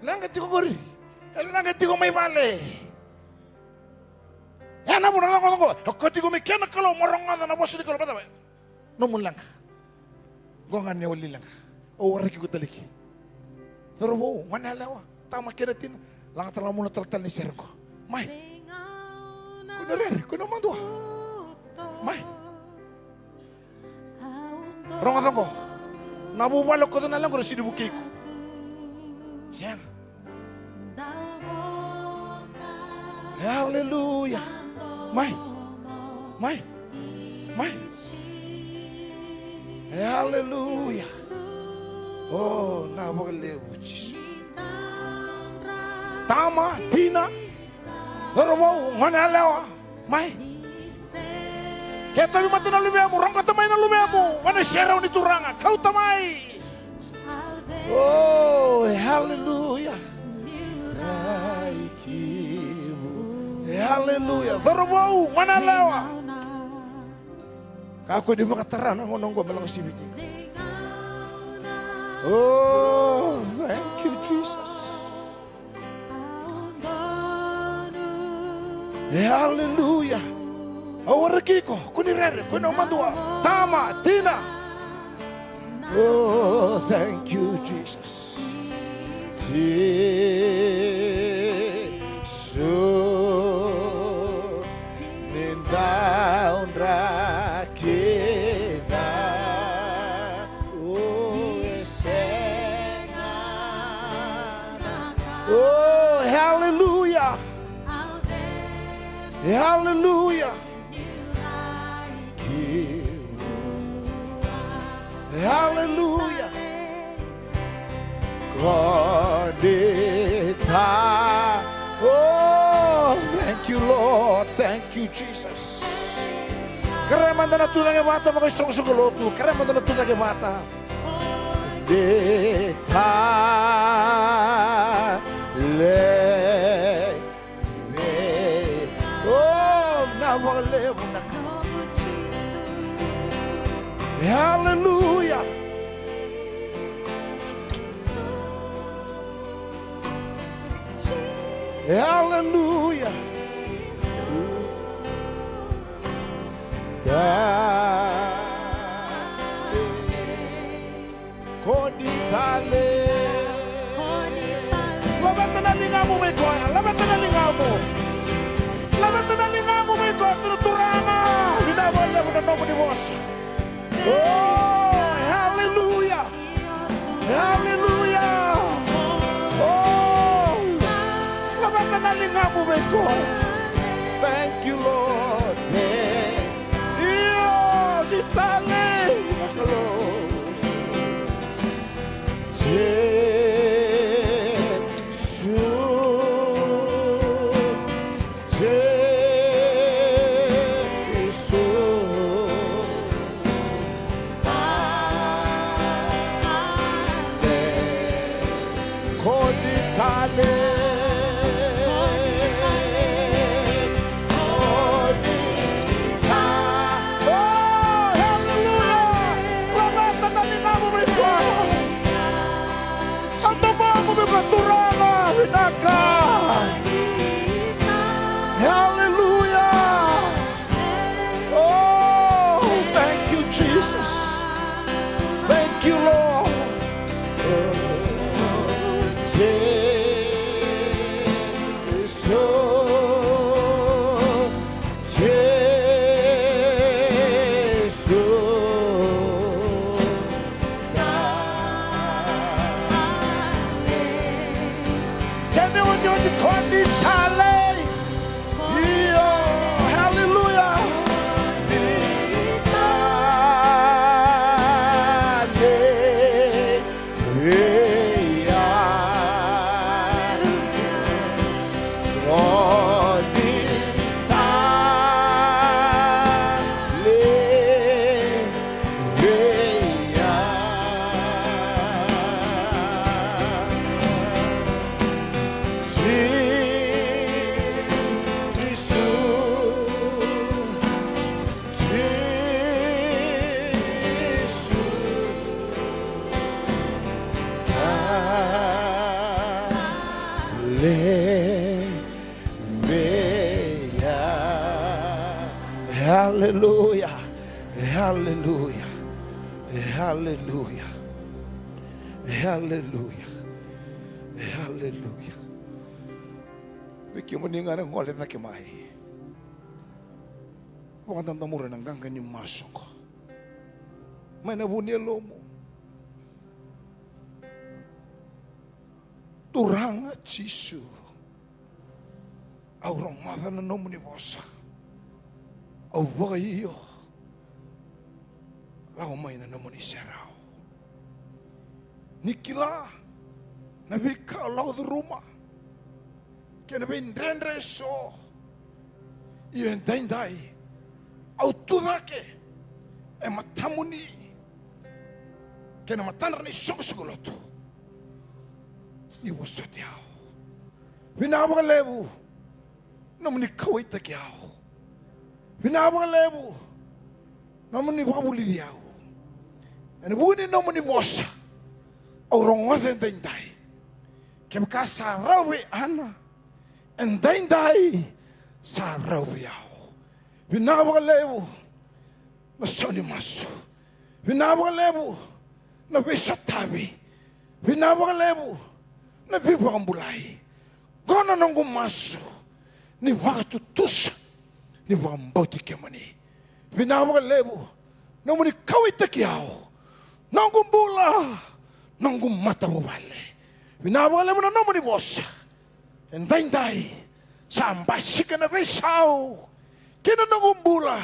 nggak tikur, nggak tikur main balik. Ya namun orang kok, kau tikur main kena kalau morong nggak na bos di kalau pada, nomu lang, gua nggak nyawali lang, oh orang ikut lagi. Terus wow, mana lewa, tamak keretin, lang terlalu mula tertal ni serko, mai, kau nomu tuh, mai. Rong atong ko, nabubalok ko na lang ko si dibuki ko. Siyang. Hallelujah. Mai. Hallelujah. Oh, levu Jesus. Tama, tina, Romo, manalewa, mai. Kaya tabi mati na lumemu, rong katamay na lumemu, wana siyaraw ni turanga, kau tamay. Oh, hallelujah. Hallelujah. Dorobo, wana lewa. Kako di makataran, ang unong ko malang sibiki. Oh, thank you, Jesus. Hallelujah. Awarakiko, kunirere, kunomandua, tama, tina. Oh, thank you, Jesus. Jesus, nindaun rakita. Oh, esengana. Oh, hallelujah. Hallelujah. Hallelujah. Godita. Oh, thank you, Lord. Thank you, Jesus. Keren na tulang yang mata mga isong Lotu. Keren na tulang yang mata. Dita le me. Oh, na levu na. Hallelujah. Hallelujah. Kodikale. Labatan na lingamu may koya. Labatan na lingamu. Labatan na lingamu may koya. Tunuturanga. Binabala mo na nomu ni vosa. Oh, hallelujah. Hallelujah. Oh, labatan na lingamu may koya. Thank you, Lord. Iyo, ditale. Kalou. Hallelujah. Oh, thank you, Jesus. Thank you, Lord. Hallelujah. Hallelujah. Hallelujah. Hallelujah. Hallelujah. Kemuni nga ng ulit na kimay. Wakang tamura ng gangan yung masu ko. May nabuni lomu. Turang at sisu. Aurang mata na nomuni vosa. Au Vakavouiya. Lau may na nomuni serao. Nikila. Nabika lau the rumah. Kena bin renreso. Iyan dainday. Au tudake. Matamuni. Kena matanar ni Lotu. Iwa sotiao. Vinaba levu. Nomuni kawita kiao. Vinaba levu. Nomuni babuli diao. Ene buni nomuni vosa. Aurongote dainday. Kemka sarawi ana. En dainday sarawi ao. Vinaba levu. Na Soli masu. Vinaba levu. Na besotabi. Vinaba levu. Na bibambulai. Gona nongo masu. Ni vakatutusa. Ni vambauti kemuni. Vinaba levu. Nomuni kawita kiao. Nongo bula. Nongo mata wale. Vinaba levu na nomuni vosa. En dainday. Sambai na besau. Kena nongo bula.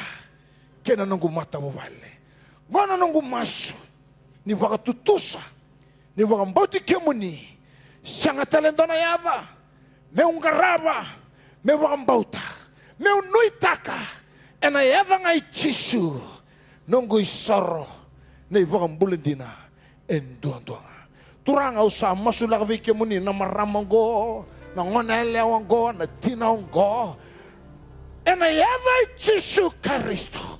Kena nongo mata wale. Gona nongo masu. Ni vakatutusa. Ni vambauti kemuni. Sangat talentona yaca. Meu garaba. Meu vambauta. Meu nuitaka. Ena yaca ngai chisu. Nongo isoro. Nei vambulendina. Enduanduanga. Turanga usa masu Vakavouiya kemuni na maramango. Na ngonele wango. Na tina wango. Ena yaca chisu Kristo.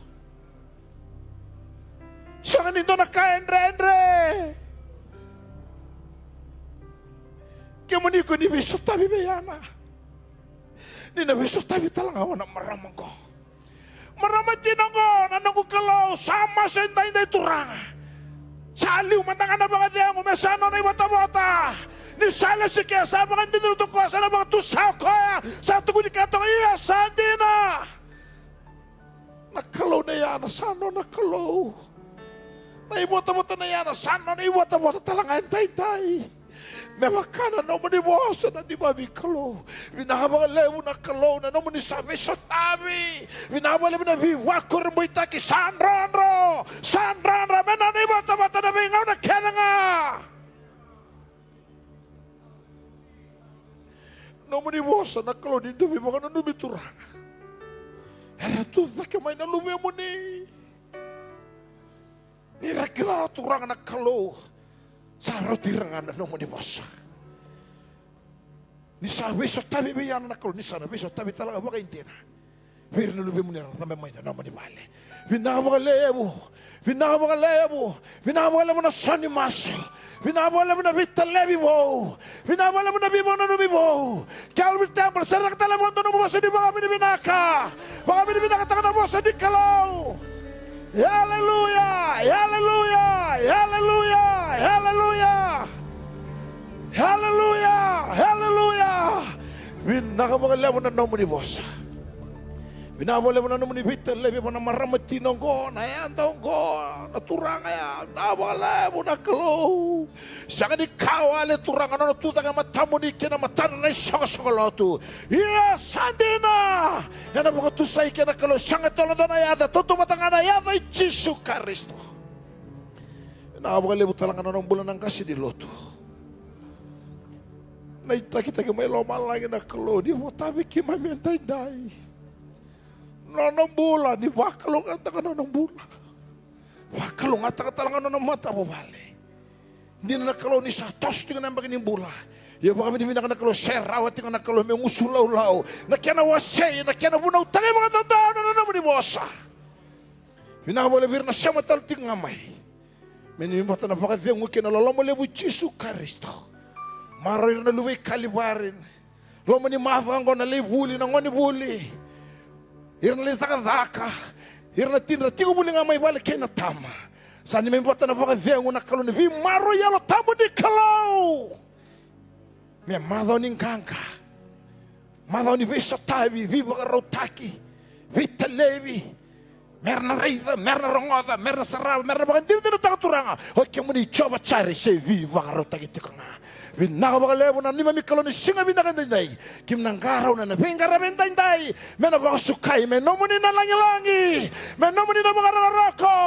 Sangan nito na kaenre-enre. Kemuni ko ni beso tabi beyana. Ni na beso tabi talang awan na maramang ko. Maramang tinanggo nanong ko Kalou sama sa inday turang. Saliw mantangan na mga diyan umesano na iwata-wata. Ni sala si kaya sa mga ninuto ko sa mga tusaw ko sa tugon ni katong iya sandi na. Nakalou na yan, sano nakalou. Na iwata-wata na yan, sano na iwata-wata talang antay-tay. Memakana nomuni vosa na di babi Kalou. Vinahaba levu na Kalou na nomuni sabi sa tabi. Vinahaba levu na viwakur mo itaki sanranro. Sanranro menani bata-bata na vingaw na kaya nga. Nomuni vosa na Kalou dito bibaka na numiturang. Era tuwa kamay na lume mo ni. Nirakila turang na Kalou. Sa rotirangan na nomuni vosa. Ni sabi so tabi bayan na Kalou ni sana so tabi talaga baka hindi na. Pero nalubi mo nila tamay may na nomuni bale. Vinahaba levu, vinahaba levu, vinahaba levu na sani masu, vinahaba levu na vita levi wo, vinahaba levu na vivo na nubi wo. Kalou temple serak talaga mo nomu vosa di Vakaviti vinaka, Vakaviti vinaka takana vosa di Kalou. Hallelujah! Hallelujah! Hallelujah! Hallelujah! Hallelujah! Hallelujah! Vinaka levu na nomuni vosa. Vinahaba levu na nomuni vita levi mo na maramati nonggo na yan tonggo na turang ya vinahaba levu na Kalou. Saka di kawale turang ano tutang matamu ni kena matan na isang Lotu. Iya sandina. Yan ang mga tusay kena Kalou sanga tolo na yada tutumatang na yada Jesu Kristo. Vinahaba levu talang ano ng bulan ng kasi di Lotu. Naita kita may lomal lagi na Kalou di mo tabi kimamiyantay-day. Nanong bula, ni Vakavouiya nga taka nanong bula. Vakavouiya nga taka talang nanong mata mo bale. Hindi na Kalou ni sa tos tinga nang bagay ni bula. Yung mga binibina ka na Kalou, serawat tinga na Kalou, may ngusulaw-law. Nakianawasay, nakianabunaw, tagay mga tandaan na naman ni vosa. Vinahaba na siya matalting ngamay. Minimata na vakacegu kinalalamu levu Jesu Kristo. Marir na luway kalibarin. Loma ni mafang ko na levuli na ngoni buli. Irna li takadaka, irna tinra tiko buli nga may balik kay na tama. Sani may bata na vakacegu na Kalou ni vi maro yalo tamo ni Kalou. May madhaw ning kangka, madhaw ni vi sotabi, vi bakarotaki, vi televi, merna reida, merna rongoda, merna sarab, merna bakandir din na takaturanga. O kemuni coba cari se vi bakarotaki tiko nga. Vinaka levu na neimami Kalou ni singa vinakandinday. Kim nang garaw na nabingara bendanday. Men napakasukay, men nomuni na langi-langi. Men nomuni na mga rarako.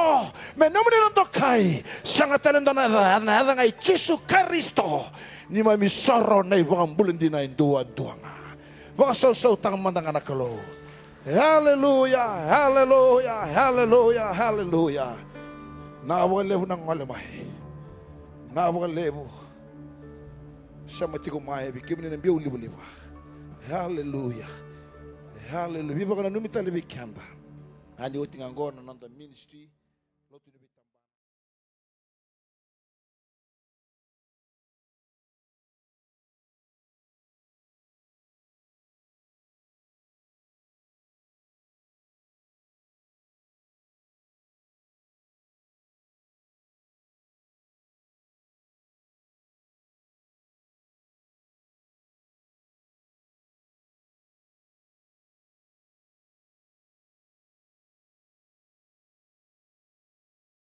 Men nomuni na dokay. Sanga talenda na ngay Jesu Kristo. Neimami soro na ibang bulan din na induwa-duwa nga. Vakasawsaw tang mandang anak Kalou. Hallelujah, hallelujah, hallelujah, hallelujah. Nakawag levu ng malamay. Nakawag levu. Siya matiko maya, bikim ni nambiyo libo-libo. Hallelujah. Hallelujah. Viva ka na numita libik kanda. Ani uting anggo na nanda ministry.